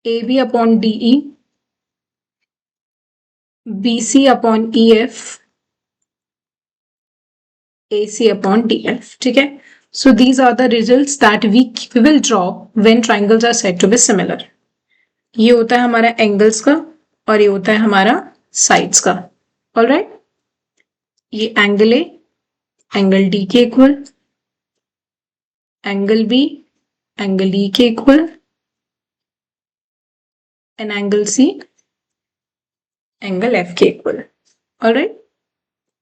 AB upon DE, BC upon EF, AC upon DF. ठीक है, so these are the results that we will draw when triangles are said to be similar. ये होता है हमारा एंगल्स का और ये होता है हमारा साइड्स का। ऑलराइट, ये एंगल ए एंगल डी के equal, angle B angle E के equal and angle C angle F के इक्वल। ऑलराइट,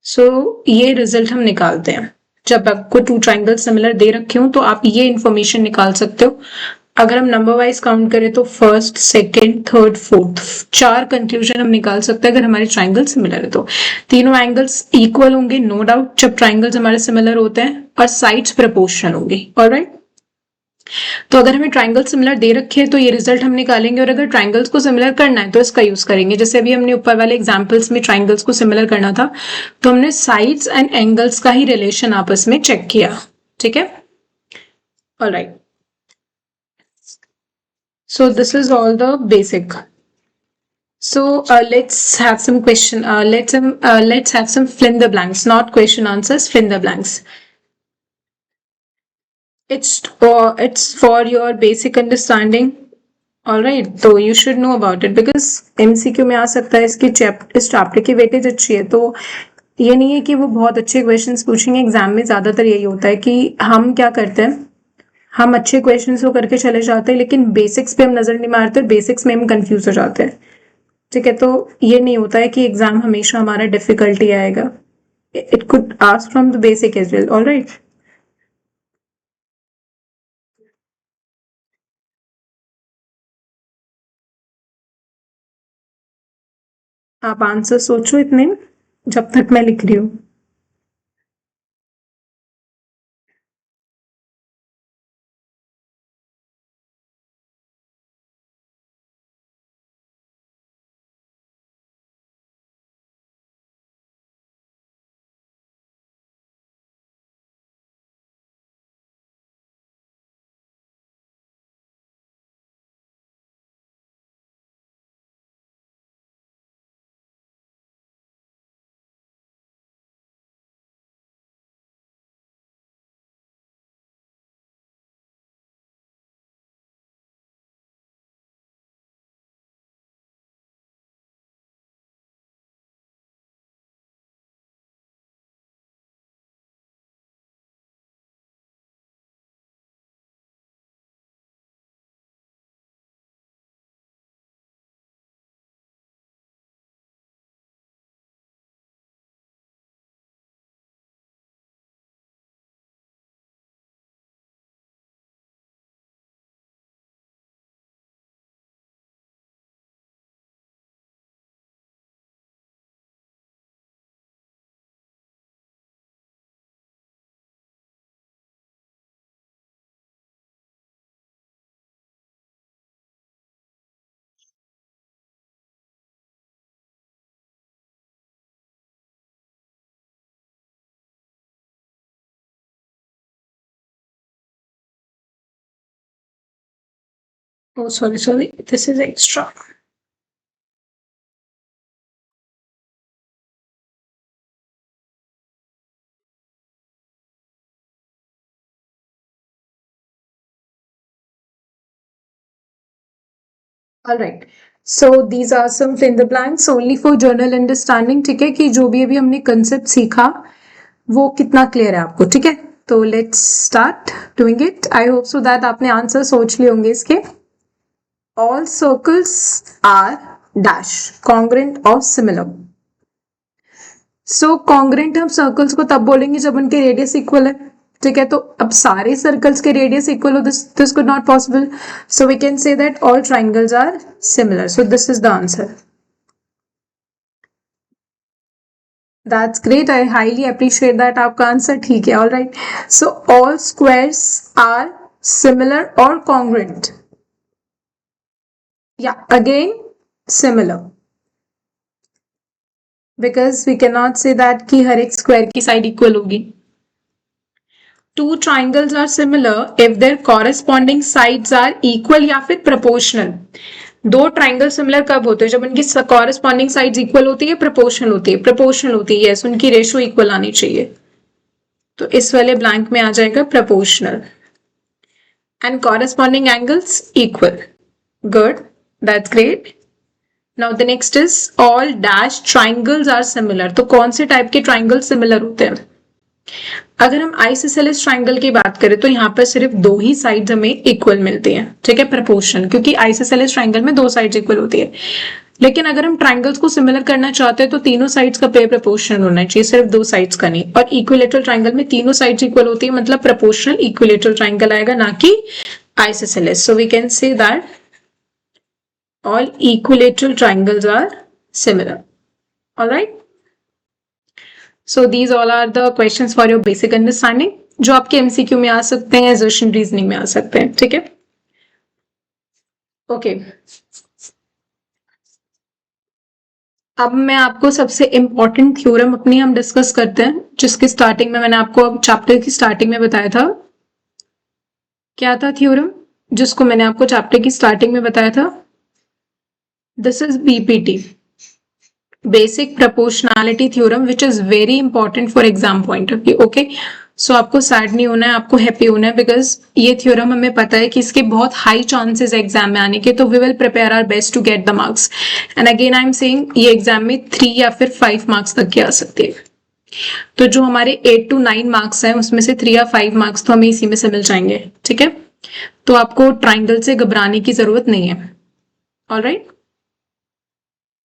सो ये रिजल्ट हम निकालते हैं। जब आपको टू ट्राइंगल सिमिलर दे रखे हो तो आप ये इंफॉर्मेशन निकाल सकते हो। अगर हम नंबर वाइज काउंट करें तो फर्स्ट, सेकंड, थर्ड, फोर्थ, चार कंक्लूजन हम निकाल सकते हैं अगर हमारे ट्राइंगल सिमिलर है तो। तीनों एंगल्स इक्वल होंगे नो डाउट जब ट्राइंगल्स हमारे सिमिलर होते हैं, और साइड्स प्रोपोर्शनल होंगी। ऑलराइट, तो अगर हमें ट्राइंगल सिमिलर दे रखे हैं तो ये रिजल्ट हम निकालेंगे, और अगर ट्राइंगल्स को सिमिलर करना है तो इसका यूज करेंगे। जैसे अभी हमने ऊपर वाले एग्जांपल्स में ट्राइंगल्स को सिमिलर करना था तो हमने साइड्स एंड एंगल्स का ही रिलेशन आपस में चेक किया। ठीक है, alright, so this is all the basic. So let's have some question, let's have some fill in the blanks, not question answers, fill in the blanks. It's for your basic understanding. Alright, तो you should know about it because MCQ में आ सकता है। इसकी इस chapter की weightage अच्छी है, तो ये नहीं है कि वो बहुत अच्छे क्वेश्चंस पूछेंगे। एग्जाम में ज्यादातर यही होता है कि हम क्या करते हैं, हम अच्छे क्वेश्चंस को करके चले जाते हैं लेकिन बेसिक्स पे हम नजर नहीं मारते और बेसिक्स में हम कंफ्यूज हो जाते हैं। ठीक है, तो ये नहीं होता है कि एग्जाम हमेशा हमारा डिफिकल्टी आएगा। It could ask from the basic as well. Alright, आप आंसर सोचो इतने जब तक मैं लिख रही हूँ। Oh, sorry, this is extra. All right. So these are some fill in the blanks only for journal understanding. ठीक है कि जो भी अभी हमने कंसेप्ट सीखा वो कितना क्लियर है आपको. ठीक है, तो let's start doing it. I hope so that आपने आंसर सोच लिए होंगे इसके. All circles are dash congruent or similar. So congruent हम सर्कल्स को तब बोलेंगे जब उनके रेडियस इक्वल है. ठीक है, तो अब सारे सर्कल्स के रेडियस इक्वल हो, this could not possible. So we can say that all triangles are similar. So this is the answer. That's great. I highly appreciate that. आपका आंसर ठीक है. All right. So all squares are similar or congruent. Yeah, again similar. Because we cannot say that कि हर एक square की side equal होगी. Two triangles are similar if their corresponding sides are equal या फिर proportional. दो triangle similar कब होते हैं? जब उनकी कॉरेस्पॉन्डिंग साइड्स इक्वल होती है, प्रोपोर्शनल होती है. प्रोपोर्शनल होती है, यस, उनकी रेशो इक्वल आनी चाहिए. तो इस वाले ब्लैंक में आ जाएगा proportional. And corresponding angles equal. Good, that's great. Now the next is all dash triangles are similar. तो कौन से टाइप के ट्राइंगल सिमिलर होते हैं? अगर हम आइसोसेलेस ट्राइंगल की बात करें तो यहाँ पर सिर्फ दो ही साइड्स हमें इक्वल मिलती हैं. ठीक है, प्रोपोर्शन, क्योंकि आइसोसेलेस ट्राइंगल में दो साइड्स इक्वल होती है. लेकिन अगर हम ट्राइंगल्स को सिमिलर करना चाहते हैं तो तीनों साइड्स का पेयर प्रोपोर्शनल होना चाहिए, सिर्फ दो साइड्स का नहीं. और इक्विलेटरल ट्राइंगल में तीनों साइड्स इक्वल होती है, मतलब प्रोपोर्शनल इक्विलेटरल ट्राइंगल आएगा, ना कि isosceles. So we can say that all equilateral triangles are similar. Alright. So these all are the questions for your basic understanding, जो आपके एमसीक्यू में आ सकते हैं, assertion reasoning में आ सकते हैं. ठीक है, ओके. अब मैं आपको सबसे इंपॉर्टेंट थ्योरम अपनी हम डिस्कस करते हैं, जिसकी स्टार्टिंग में मैंने आपको अब चैप्टर की स्टार्टिंग में बताया था. क्या था थ्योरम जिसको मैंने आपको चैप्टर की स्टार्टिंग में बताया था? This is BPT, basic proportionality theorem, which is very important for exam point of view. Okay, so आपको सैड नहीं होना है, आपको हैप्पी होना है, बिकॉज ये थ्योरम हमें पता है कि इसके बहुत हाई चांसेस है एग्जाम में आने के. तो we will prepare our best to get the marks. And again I am saying ये एग्जाम में 3 या फिर 5 मार्क्स तक के आ सकते हैं. तो जो हमारे 8 to 9 मार्क्स हैं उसमें से 3 या 5 मार्क्स तो हमें इसी में से मिल जाएंगे. ठीक है, तो आपको ट्राइंगल से घबराने की जरूरत नहीं है. Alright,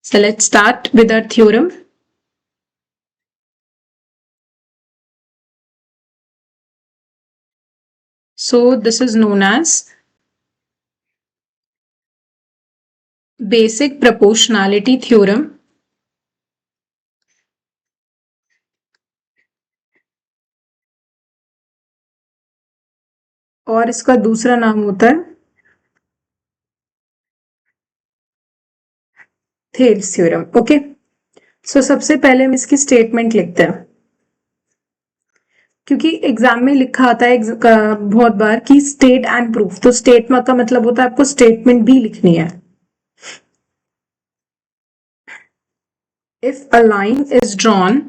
so let's start with our theorem. So this is known as basic proportionality theorem. और इसका दूसरा नाम होता है थेल्स थ्योरम. ओके, सो सबसे पहले हम इसकी स्टेटमेंट लिखते हैं, क्योंकि एग्जाम में लिखा आता है बहुत बार कि स्टेट एंड प्रूफ. तो स्टेट का मतलब होता है आपको स्टेटमेंट भी लिखनी है. If a line is drawn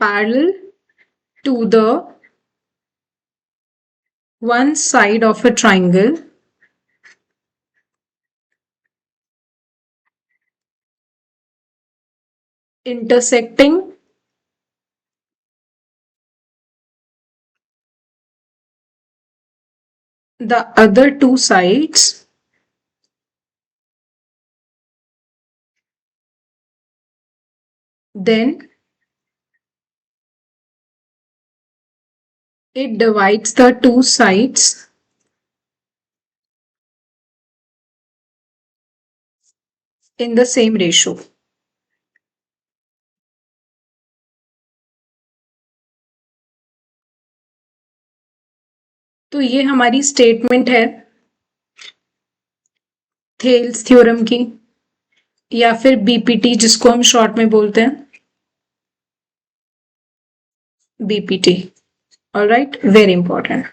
parallel to the one side of a triangle intersecting the other two sides, then it divides the two sides in the same ratio. तो ये हमारी स्टेटमेंट है थेल्स थ्योरम की, या फिर BPT जिसको हम short में बोलते हैं बीपीटी. Alright, very important.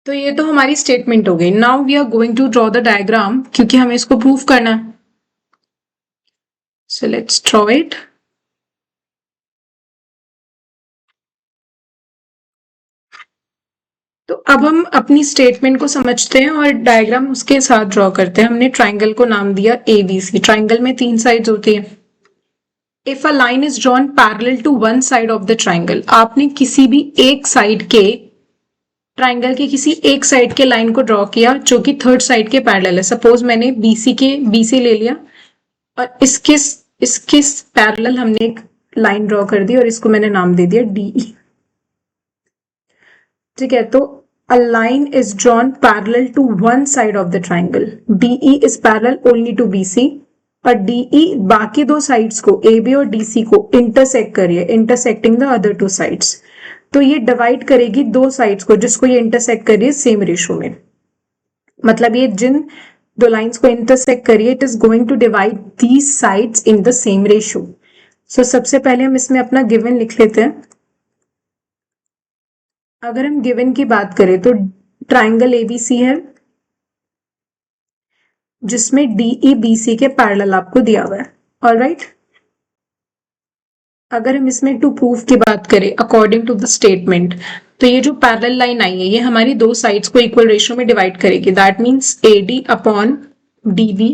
तो ये तो हमारी स्टेटमेंट हो गई। Now we are going to draw the diagram, क्योंकि हमें इसको प्रूव करना है। So let's draw it. तो अब हम अपनी स्टेटमेंट को समझते हैं और डायग्राम उसके साथ ड्रॉ करते हैं। हमने ट्राइंगल को नाम दिया एबीसी। ट्राइंगल में 3 साइड्स होती है। If a line is drawn parallel to one side of the triangle, आपने किसी भी एक साइड के ट्राइंगल के किसी एक साइड के लाइन को ड्रॉ किया जो कि थर्ड साइड के पैरेलल है। सपोज मैंने बीसी ले लिया और इसके इसके पैरेलल हमने एक लाइन ड्रॉ कर दी और इसको मैंने नाम दे दिया डीई। ठीक है, तो a line is drawn parallel to one side of the triangle. DE is parallel only to BC और DE बाकी दो साइड्स को AB और DC को इंटरसेक्ट करिए, intersecting the other two sides. तो ये डिवाइड करेगी दो साइड्स को जिसको ये इंटरसेक्ट करिए सेम रेशो में। मतलब ये जिन दो लाइंस को इंटरसेक्ट करिए, it is going to divide these sides in the same ratio. So सबसे पहले हम इसमें अपना गिवन लिख लेते हैं। अगर हम गिवन की बात करें तो ट्राइंगल एबीसी है जिसमें डीई बीसी के पैरेलल आपको दिया हुआ है। ऑलराइट, अगर हम इसमें टू प्रूफ की बात करें अकॉर्डिंग टू द स्टेटमेंट, तो ये जो पैरेलल लाइन आई है ये हमारी दो साइड्स को इक्वल रेशियो में डिवाइड करेगी। That means AD upon DB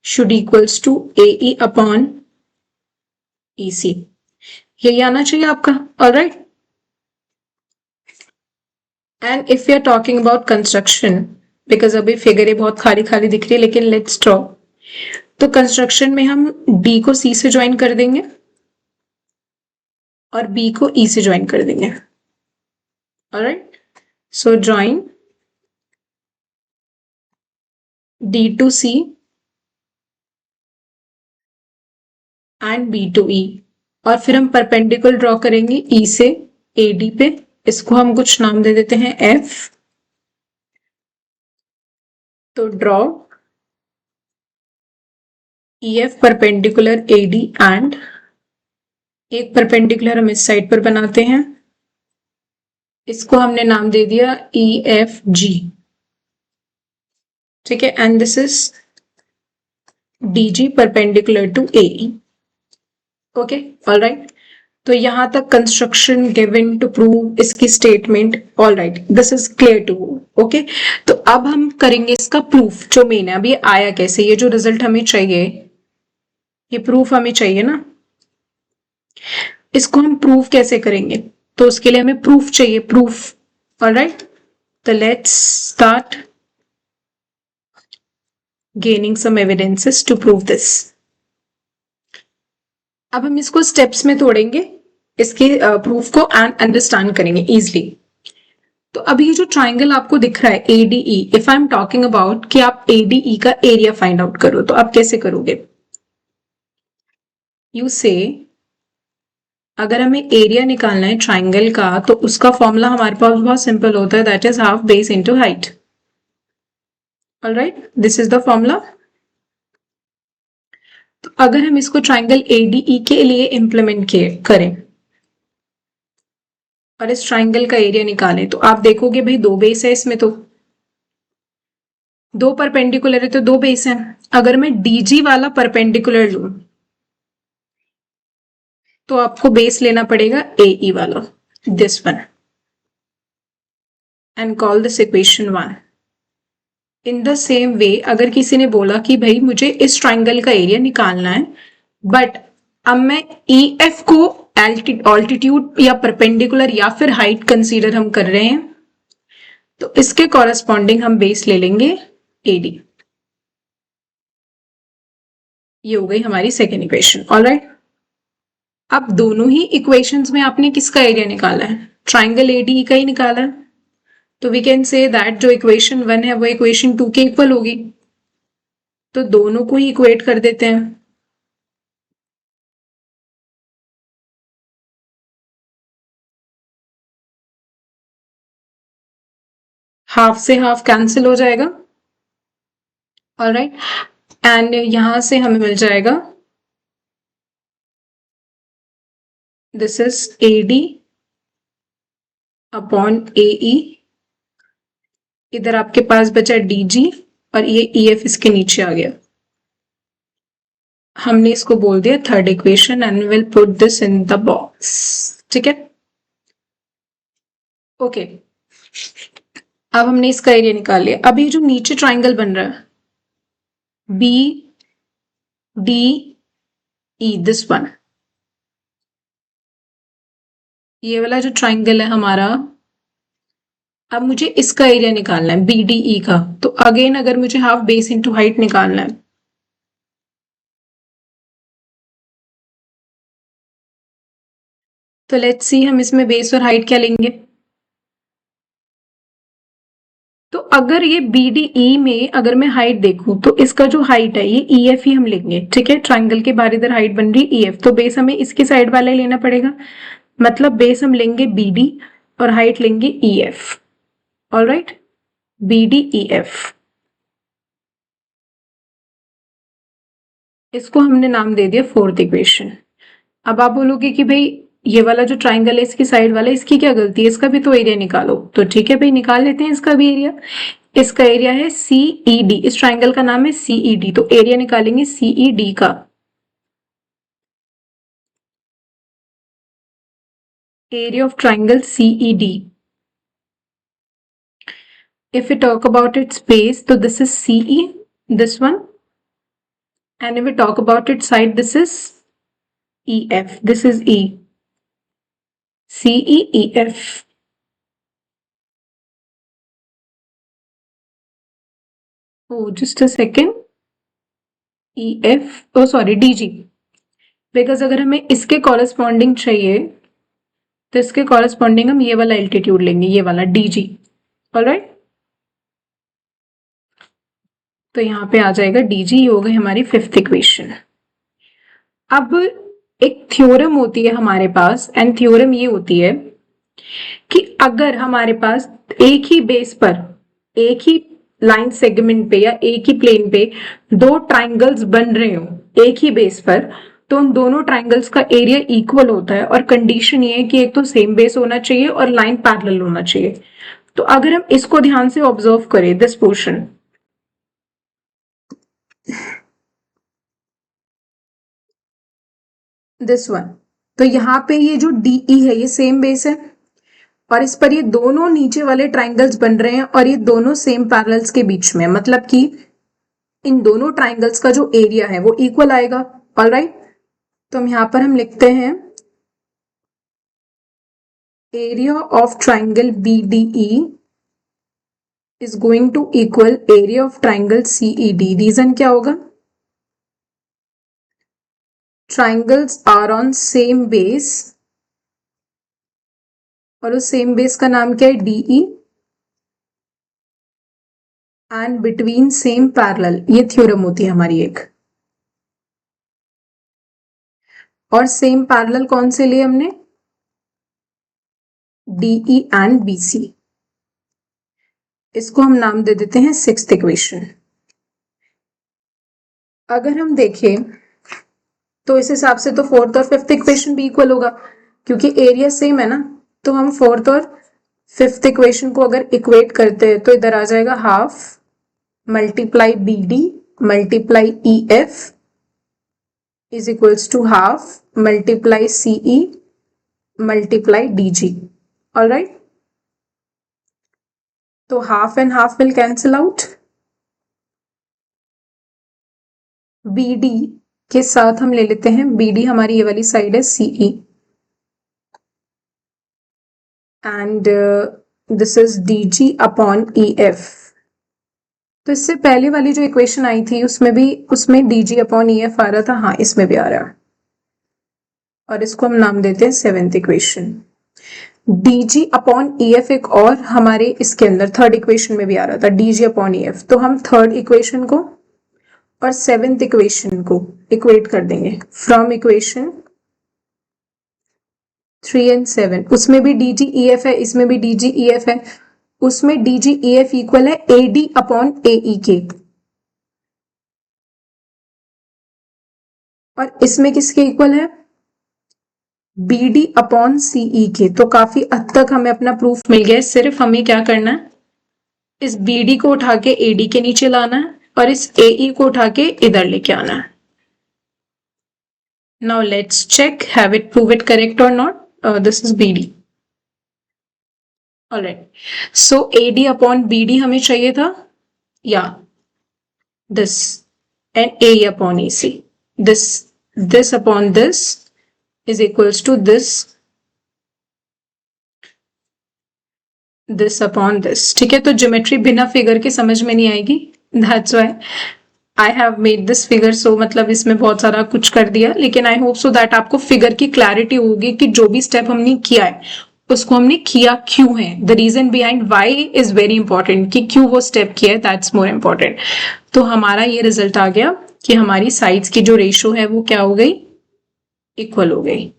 should equals to AE upon EC. यही आना चाहिए आपका। Alright, and if you are talking about construction, because अभी फिगर ये बहुत खाली खाली दिख रही है, लेकिन लेट्स ड्रॉ। तो कंस्ट्रक्शन में हम डी को सी से ज्वाइन कर देंगे और बी को ई से ज्वाइन कर देंगे। Alright, so join D to C and B to E, और फिर हम परपेंडिकुलर ड्रॉ करेंगे ई से ए डी पे। इसको हम कुछ नाम दे देते हैं एफ। तो draw E F perpendicular A D and एक परपेंडिकुलर हम इस साइड पर बनाते हैं, इसको हमने नाम दे दिया ई एफ जी। ठीक है, and this is D G perpendicular to A E. Okay, alright, तो यहां तक कंस्ट्रक्शन गिवन टू प्रूव इसकी statement. Alright, this is clear too. Okay, तो अब हम करेंगे इसका प्रूफ जो मेन है। अब ये आया कैसे, ये जो रिजल्ट हमें चाहिए, ये प्रूफ हमें चाहिए ना, इसको हम प्रूफ कैसे करेंगे? तो उसके लिए हमें प्रूफ चाहिए, प्रूफ। ऑलराइट, तो let's start gaining some evidences to prove this. अब हम इसको स्टेप्स में तोड़ेंगे, इसके प्रूफ को एंड अंडरस्टैंड करेंगे इजिली। तो अभी ये जो ट्राइंगल आपको दिख रहा है ADE, if I am talking about कि आप एडीई का एरिया फाइंड आउट करो, तो आप कैसे करोगे? यू से अगर हमें एरिया निकालना है ट्राइंगल का, तो उसका फॉर्मूला हमारे पास बहुत सिंपल होता है, that is half base into height. Alright, this is the formula. तो अगर हम इसको ट्राइंगल एडीई के लिए इंप्लीमेंट करें और इस ट्राइंगल का एरिया निकालें, तो आप देखोगे भाई दो बेस है इसमें, तो दो परपेंडिकुलर है तो दो बेस है। अगर मैं डीजी वाला परपेंडिकुलर लूं तो आपको बेस लेना पड़ेगा एई वाला, this one, and call this equation 1। In the same way अगर किसी ने बोला कि भाई मुझे इस ट्राइंगल का एरिया निकालना है, बट अब मैं ई एफ को ऑल्टीट्यूड या परपेंडिकुलर या फिर हाइट कंसीडर हम कर रहे हैं, तो इसके कॉरेस्पॉन्डिंग हम बेस ले लेंगे एडी। ये हो गई हमारी सेकेंड इक्वेशन। ऑलराइट, अब दोनों ही इक्वेशंस में आपने किसका एरिया निकाला है? ट्राइंगल एडी का ही निकाला है। तो वी कैन से दैट जो इक्वेशन 1 है वो इक्वेशन 2 के इक्वल होगी। तो दोनों को ही इक्वेट कर देते हैं। हाफ से हाफ कैंसिल हो जाएगा। ऑलराइट, एंड यहां से हमें मिल जाएगा this is AD upon AE, इधर आपके पास बचा DG और ये EF इसके नीचे आ गया। हमने इसको बोल दिया third equation and will put this in the box. ठीक है, ओके। अब हमने इसका एरिया निकाल लिया। अब ये जो नीचे ट्राइंगल बन रहा है BDE, दिस वन, ये वाला जो ट्राइंगल है हमारा, अब मुझे इसका एरिया निकालना है BDE का। तो अगेन अगर मुझे हाफ बेस इंटू हाइट निकालना है, तो लेट्स सी हम इसमें बेस और हाइट क्या लेंगे। तो अगर ये BDE में अगर मैं हाइट देखूं तो इसका जो हाइट है ये EF ही हम लेंगे। ठीक है, ट्राइंगल के बाहर इधर हाइट बन रही है EF, तो बेस हमें इसके साइड वाला ही लेना पड़ेगा। मतलब बेस हम लेंगे BD और हाइट लेंगे EF। ऑलराइट, BDEF, इसको हमने नाम दे दिया फोर्थ इक्वेशन। अब आप बोलोगे कि भाई ये वाला जो ट्राइंगल है इसकी साइड वाला, इसकी क्या गलती है, इसका भी तो एरिया निकालो। तो ठीक है भाई, निकाल लेते हैं इसका भी एरिया। इसका एरिया है CED, इस ट्राइंगल का नाम है CED, तो एरिया निकालेंगे CED का। Area of triangle CED, if we talk about its base, so this is CE, this one, and if we talk about its side, this is EF, this is E, CEEF. Oh, just a second. EF, oh sorry, DG, because अगर हमें इसके corresponding चाहिए तो इसके corresponding हम ये वाला altitude लेंगे, ये वाला DG। ऑलराइट, तो यहाँ पे आ जाएगा DG, ये हो गई हमारी फिफ्थ इक्वेशन। अब एक थ्योरम होती है हमारे पास, एंड थ्योरम ये होती है कि अगर हमारे पास एक ही बेस पर, एक ही लाइन सेगमेंट पे या एक ही प्लेन पे दो ट्राइंगल्स बन रहे हो एक ही बेस पर, तो उन दोनों ट्राइंगल्स का एरिया इक्वल होता है। और कंडीशन ये है कि एक तो सेम बेस होना चाहिए और लाइन पैरेलल होना चाहिए। तो अगर हम इसको ध्यान से ऑब्जर्व करें, दिस पोर्शन, दिस वन, तो यहाँ पे ये जो DE है ये सेम बेस है और इस पर ये दोनों नीचे वाले ट्राइंगल्स बन रहे हैं और ये दोनों सेम पैरेलल्स के बीच में, मतलब कि इन दोनों ट्राइंगल्स का जो एरिया है वो इक्वल आएगा। ऑलराइट, तो हम यहां पर हम लिखते हैं area of triangle BDE is going to equal area of triangle CED। Reason क्या होगा, triangles are on same base, और उस सेम बेस का नाम क्या है DE, and between same parallel, ये थ्योरम होती है हमारी एक। और सेम पैरेलल कौन से लिए हमने, DE एंड BC, इसको हम नाम दे देते हैं सिक्स्थ इक्वेशन। अगर हम देखें तो इस हिसाब से तो फोर्थ और फिफ्थ इक्वेशन भी इक्वल होगा, क्योंकि एरिया सेम है ना। तो हम फोर्थ और फिफ्थ इक्वेशन को अगर इक्वेट करते हैं तो इधर आ जाएगा half multiply BD multiply EF is equals to half multiply CE multiply DG। Alright, तो half and half will cancel out, BD के साथ हम ले लेते हैं, BD हमारी ये वाली साइड है CE, and this is DG upon EF। तो इससे पहले वाली जो इक्वेशन आई थी उसमें DG अपॉन EF आ रहा था, हाँ इसमें भी आ रहा है, और इसको हम नाम देते हैं seventh equation. DG upon EF एक और हमारे इसके अंदर थर्ड इक्वेशन में भी आ रहा था, DG अपॉन EF। तो हम थर्ड इक्वेशन को और सेवेंथ इक्वेशन को इक्वेट कर देंगे फ्रॉम इक्वेशन 3 and 7। उसमें भी DG EF है, इसमें भी DG EF है। उसमें DG EF इक्वल है AD अपॉन AE के, और इसमें किसके इक्वल है, BD अपॉन CE के, तो काफी हद तक हमें अपना प्रूफ मिल गया है। सिर्फ हमें क्या करना है, इस BD को उठा के AD के नीचे लाना है और इस AE को उठा के इधर लेके आना है। Now let's check, have it prove it correct or not. This is BD. Alright. So AD upon BD हमें चाहिए था, या this, and AE upon AC. This upon this is equals to this upon this. ठीक है, तो geometry बिना figure के समझ में नहीं आएगी. That's why I have made this figure. So मतलब इसमें बहुत सारा कुछ कर दिया, लेकिन I hope so that आपको फिगर की क्लैरिटी होगी कि जो भी स्टेप हमने किया है उसको हमने किया क्यों है. The reason behind why is very important, कि क्यों वो स्टेप किया है, दैट्स मोर इम्पॉर्टेंट. तो हमारा ये रिजल्ट आ गया कि हमारी साइड्स की जो रेशो है वो क्या हो गई, इक्वल हो गई.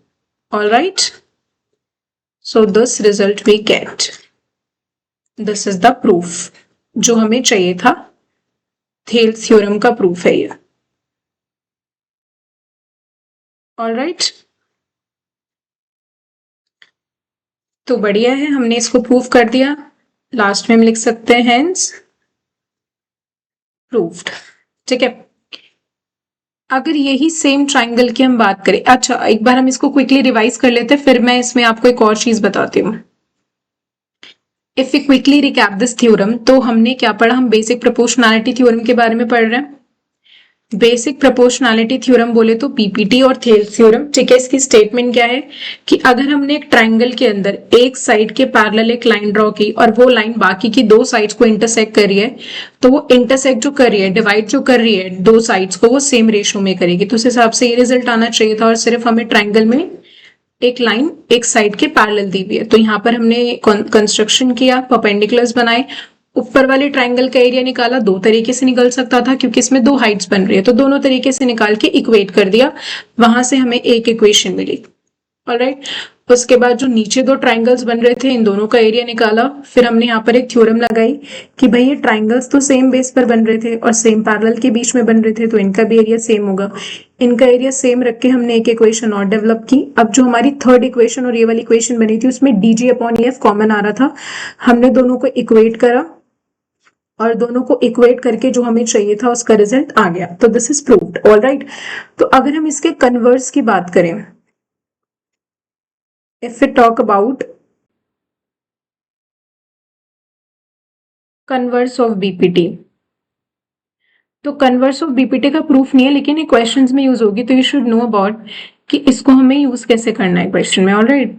All right, so this result we get, this is the proof जो हमें चाहिए था. थेल्स थ्योरम का प्रूफ है ये. ऑल राइट, तो बढ़िया है, हमने इसको प्रूफ कर दिया. लास्ट में हम लिख सकते हैं हेंस प्रूव्ड. ठीक है, अगर यही सेम ट्राइंगल की हम बात करें, अच्छा एक बार हम इसको क्विकली रिवाइज कर लेते हैं, फिर मैं इसमें आपको एक और चीज बताती हूँ. If we quickly recap this theorem, तो हमने क्या पढ़ा, हम बेसिक प्रोपोर्शनैलिटी थ्योरम के बारे में पढ़ रहे हैं. बेसिक प्रोपोर्शनैलिटी थ्योरम बोले तो पीपीटी और थेल्स थ्योरम. ठीक है, इसकी स्टेटमेंट क्या है कि अगर हमने एक ट्राइंगल के अंदर एक साइड के पैरेलल एक लाइन ड्रॉ की और वो लाइन बाकी की दो साइड्स को इंटरसेक्ट कर रही है, तो वो इंटरसेक्ट जो कर रही है, डिवाइड जो कर रही है दो साइड्स को, वो सेम रेशो में करेगी. तो उस हिसाब से ये रिजल्ट आना चाहिए था, और सिर्फ हमें ट्राइंगल में एक लाइन एक साइड के पैरेलल दी हुई है. तो यहाँ पर हमने कंस्ट्रक्शन किया, परपेंडिकुलर्स बनाए, ऊपर वाले ट्राइंगल का एरिया निकाला. दो तरीके से निकल सकता था क्योंकि इसमें दो हाइट्स बन रही है, तो दोनों तरीके से निकाल के इक्वेट कर दिया, वहां से हमें एक इक्वेशन मिली. ऑलराइट, उसके बाद जो नीचे दो ट्राइंगल्स बन रहे थे, इन दोनों का एरिया निकाला. फिर हमने यहाँ पर एक थ्योरम लगाई कि भाई ये ट्राइंगल्स तो सेम बेस पर बन रहे थे और सेम पैरेलल के बीच में बन रहे थे, तो इनका भी एरिया सेम होगा. इनका एरिया सेम रख के हमने एक इक्वेशन और डेवलप की. अब जो हमारी थर्ड इक्वेशन और ये वाली इक्वेशन बनी थी, उसमें dg अपॉन ef कॉमन आ रहा था. हमने दोनों को इक्वेट करा और दोनों को इक्वेट करके जो हमें चाहिए था उसका रिजल्ट आ गया. तो this is proved. All right, तो अगर हम इसके कन्वर्स की बात करें, if we talk about converse of BPT, तो कन्वर्स ऑफ बीपीटी का प्रूफ नहीं है, लेकिन ये क्वेश्चंस में यूज होगी, तो यू शुड नो अबाउट कि इसको हमें यूज कैसे करना है क्वेश्चन में. ऑल राइट,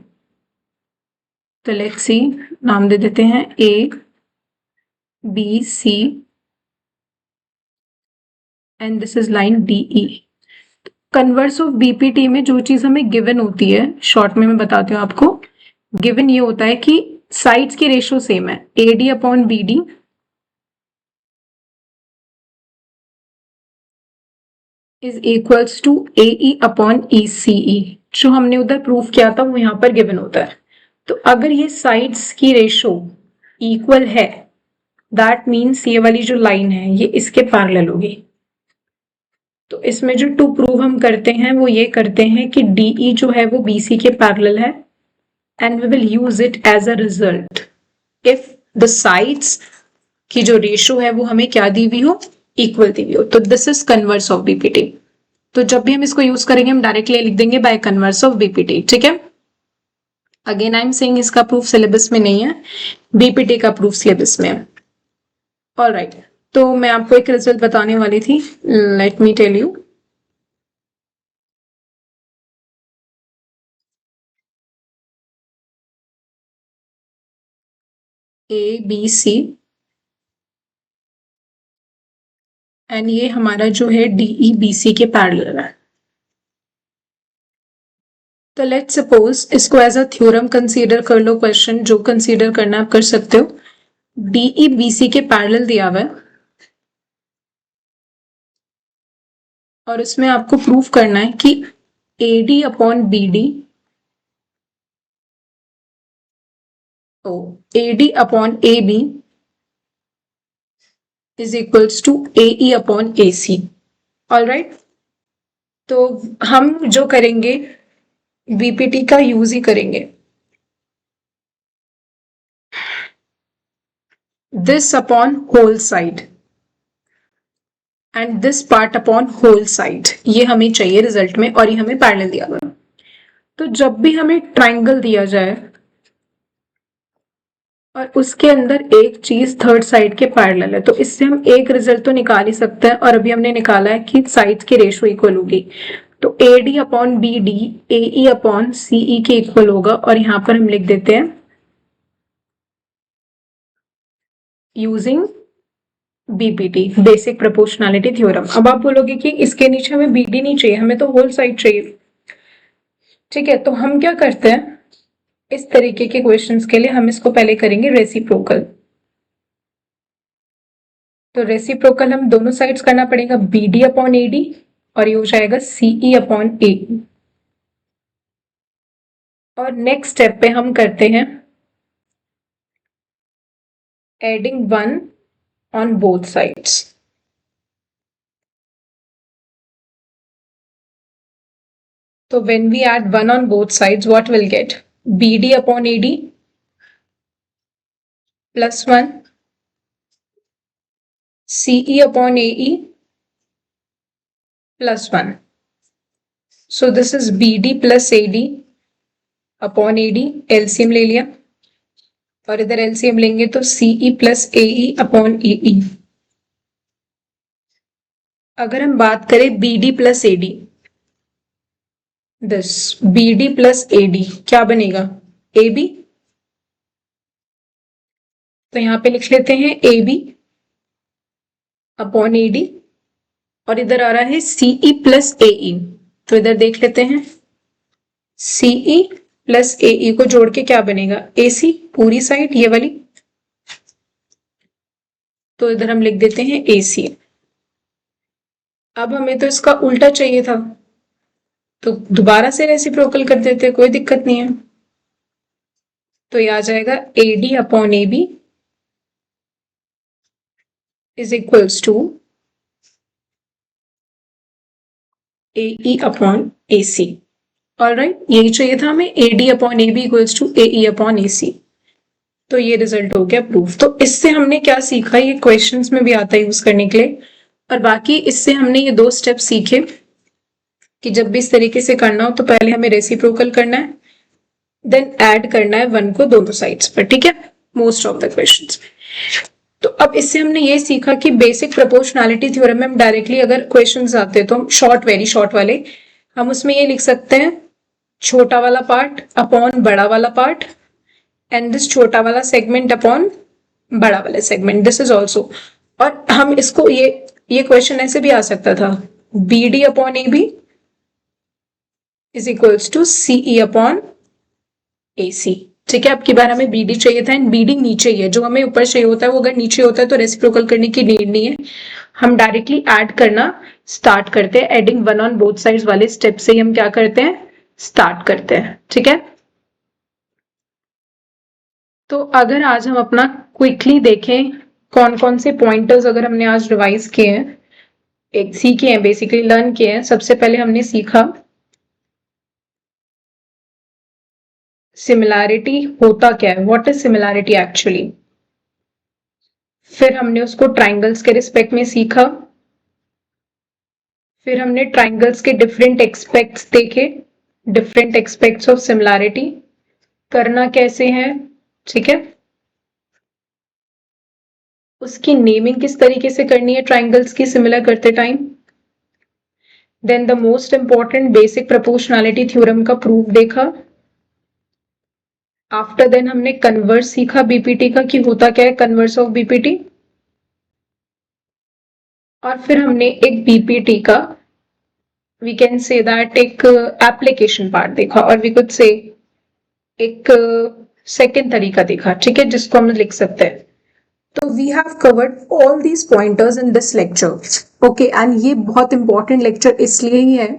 तो लेट्स सी, नाम दे देते हैं A B C and this is line DE. Converse of BPT में जो चीज हमें गिवन होती है, शॉर्ट में मैं बताती हूँ आपको. गिवन ये होता है कि साइड्स की रेशियो सेम है, AD upon BD is equals to AE upon ECE. जो हमने उधर प्रूफ किया था वो यहाँ पर गिवन होता है. तो अगर ये साइड्स की रेशियो इक्वल है, दैट मीन्स ये वाली जो लाइन है ये इसके पैरेलल होगी. तो इसमें जो टू प्रूव हम करते हैं वो ये करते हैं कि DE जो है वो BC के पैरेलल है, and we will use it as a result if the sides की जो रेशियो है वो हमें क्या दी हुई हो, इक्वल दी हुई हो. तो this is converse of BPT. तो जब भी हम इसको यूज करेंगे हम डायरेक्टली लिख देंगे बाय कन्वर्स ऑफ बीपीटी. ठीक है, अगेन आई एम सेइंग इसका प्रूफ सिलेबस में नहीं है, बीपीटी का प्रूफ सिलेबस में है. ऑल राइट, तो मैं आपको एक रिजल्ट बताने वाली थी, let me tell you. ABC and ये हमारा जो है DE BC के पैरेलल है. तो लेट्स सपोज इसको एज अ थ्योरम कंसीडर कर लो. क्वेश्चन जो कंसीडर करना आप कर सकते हो. DE BC के पैरेलल दिया हुआ है और उसमें आपको प्रूफ करना है कि AD अपॉन BD, तो AD upon AB is equals to AE upon AC. All right, तो हम जो करेंगे बीपीटी का यूज ही करेंगे। This upon whole side and this part upon whole side, ये हमें चाहिए रिजल्ट में, और ये हमें पैरेलल दिया हुआ। तो जब भी हमें ट्राइंगल दिया जाए और उसके अंदर एक चीज थर्ड साइड के पैरेलल है, तो इससे हम एक रिजल्ट तो निकाल ही सकते हैं। और अभी हमने निकाला है कि साइड्स की रेशियो इक्वल होगी, तो A D upon B D A E upon C E के इक्वल होगा। और यहां पर हम लिख देते हैं using BPT, basic proportionality theorem. अब आप बोलोगे कि इसके नीचे हमें बीडी नहीं चाहिए, हमें तो होल साइड चाहिए। ठीक है, तो हम क्या करते हैं, इस तरीके के क्वेश्चंस के लिए हम इसको पहले करेंगे रेसिप्रोकल। तो रेसिप्रोकल हम दोनों साइड्स करना पड़ेगा, B D upon A D, और ये हो जाएगा सीई अपॉन ए। और नेक्स्ट स्टेप पे हम करते हैं एडिंग 1 ऑन बोथ साइड्स। तो when we add 1 on both sides, what we'll get? BD upon AD plus 1, CE upon AE plus 1. So this is BD plus AD upon AD, LCM ले लिया, और इधर LCM लेंगे तो CE plus AE upon AE। अगर हम बात करें BD plus AD, this BD plus AD क्या बनेगा, AB। तो यहां पे लिख लेते हैं AB अपॉन AD, और इधर आ रहा है CE प्लस AE, तो इधर देख लेते हैं CE प्लस AE को जोड़ के क्या बनेगा, AC पूरी साइड ये वाली, तो इधर हम लिख देते हैं AC। अब हमें तो इसका उल्टा चाहिए था, तो दोबारा से रेसिप्रोकल कर देते हैं, कोई दिक्कत नहीं है। तो ये आ जाएगा AD upon AB is equals to AE upon AC। Alright, यही चाहिए था हमें, AD upon AB equals to AE upon AC। तो ये रिजल्ट हो गया प्रूफ। तो इससे हमने क्या सीखा, ये क्वेश्चंस में भी आता है यूज करने के लिए। और बाकी इससे हमने ये 2 स्टेप सीखे कि जब भी इस तरीके से करना हो तो पहले हमें रेसिप्रोकल करना है, देन ऐड करना है 1 को दोनों साइड्स पर। ठीक है, मोस्ट ऑफ द क्वेश्चंस। तो अब इससे हमने ये सीखा कि बेसिक प्रोपोर्शनैलिटी थ्योरम में हम डायरेक्टली अगर क्वेश्चंस आते हैं तो हम शॉर्ट, वेरी शॉर्ट वाले, हम उसमें ये लिख सकते हैं छोटा वाला पार्ट अपॉन बड़ा वाला पार्ट, एंड दिस छोटा वाला सेगमेंट अपॉन बड़ा वाला सेगमेंट, दिस इज ऑल्सो। और हम इसको ये क्वेश्चन ऐसे भी आ सकता था, B D upon A B is equals to CE upon A C. ठीक है, अब की बार हमें बीडी चाहिए था, एंड बीडी नीचे ही है, जो हमें ऊपर चाहिए होता है वो अगर नीचे होता है तो रेसिप्रोकल करने की नीड नहीं है, हम डायरेक्टली ऐड करना स्टार्ट करते हैं। एडिंग 1 ऑन बोथ साइड्स वाले स्टेप से ही हम क्या करते हैं, स्टार्ट करते हैं। ठीक है, तो अगर आज हम अपना क्विकली देखें कौन कौन से पॉइंटर्स अगर हमने आज रिवाइज किए हैं, एक सीखे हैं, बेसिकली लर्न किए हैं। सबसे पहले हमने सीखा सिमिलैरिटी होता क्या है, व्हाट इज सिमिलैरिटी एक्चुअली। फिर हमने उसको ट्राइंगल्स के रिस्पेक्ट में सीखा। फिर हमने ट्राइंगल्स के डिफरेंट एस्पेक्ट्स देखे, डिफरेंट एस्पेक्ट्स ऑफ सिमिलैरिटी करना कैसे है। ठीक है, उसकी नेमिंग किस तरीके से करनी है ट्राइंगल्स की सिमिलर करते time. Then the most important basic proportionality theorem का प्रूफ देखा। आफ्टर देन हमने कन्वर्स सीखा बीपीटी का, कि होता क्या है कन्वर्स ऑफ बीपीटी। और फिर हमने एक बीपीटी का, वी कैन से दैट एक एप्लीकेशन पार्ट देखा, और वी कुड से एक सेकेंड तरीका देखा। ठीक है, जिसको हम लिख सकते हैं। तो we have covered all these pointers in this lecture. Okay, and ये बहुत इंपॉर्टेंट लेक्चर इसलिए ही है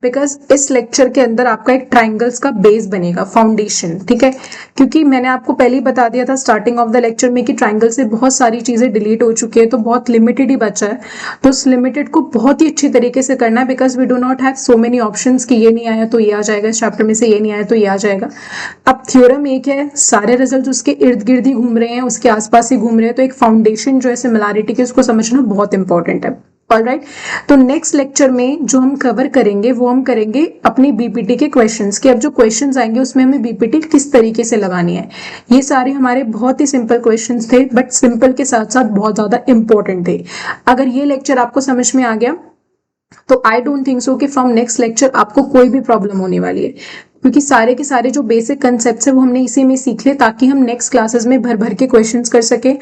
बिकॉज इस लेक्चर के अंदर आपका एक ट्राइंगल्स का बेस बनेगा, फाउंडेशन, ठीक है। क्योंकि मैंने आपको पहले ही बता दिया था स्टार्टिंग ऑफ द लेक्चर में कि ट्राइंगल से बहुत सारी चीजें डिलीट हो चुकी है, तो बहुत लिमिटेड ही बचा है। तो उस लिमिटेड को बहुत ही अच्छी तरीके से करना है, because we do not have so many options कि ये नहीं आया तो ये आ जाएगा, इस चैप्टर में से ये नहीं आया तो ये आ जाएगा। अब थ्योरम एक है, सारे रिजल्ट उसके इर्द गिर्द ही घूम रहे हैं, उसके आसपास ही घूम रहे हैं, तो एक फाउंडेशन जो है सिमिलैरिटी की उसको समझना बहुत इंपॉर्टेंट है। ऑलराइट, तो नेक्स्ट लेक्चर में जो हम कवर करेंगे वो हम करेंगे अपनी बीपीटी के क्वेश्चंस के। अब जो क्वेश्चंस आएंगे उसमें हमें बीपीटी किस तरीके से लगानी है, ये सारे हमारे बहुत ही सिंपल क्वेश्चंस थे, बट सिंपल के साथ साथ बहुत ज्यादा इंपॉर्टेंट थे। अगर ये लेक्चर आपको समझ में आ गया तो आई डोंट थिंक सो कि फ्रॉम नेक्स्ट लेक्चर आपको कोई भी प्रॉब्लम होने वाली है, क्योंकि सारे के सारे जो बेसिक कंसेप्ट है वो हमने इसी में सीख लिए, ताकि हम नेक्स्ट क्लासेस में भर भर के क्वेश्चंस कर सके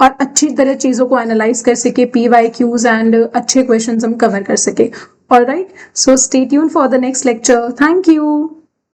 और अच्छी तरह चीजों को एनालाइज कर सके, PYQs एंड अच्छे क्वेश्चंस हम कवर कर सके। Alright, so stay tune for the next lecture. Thank you.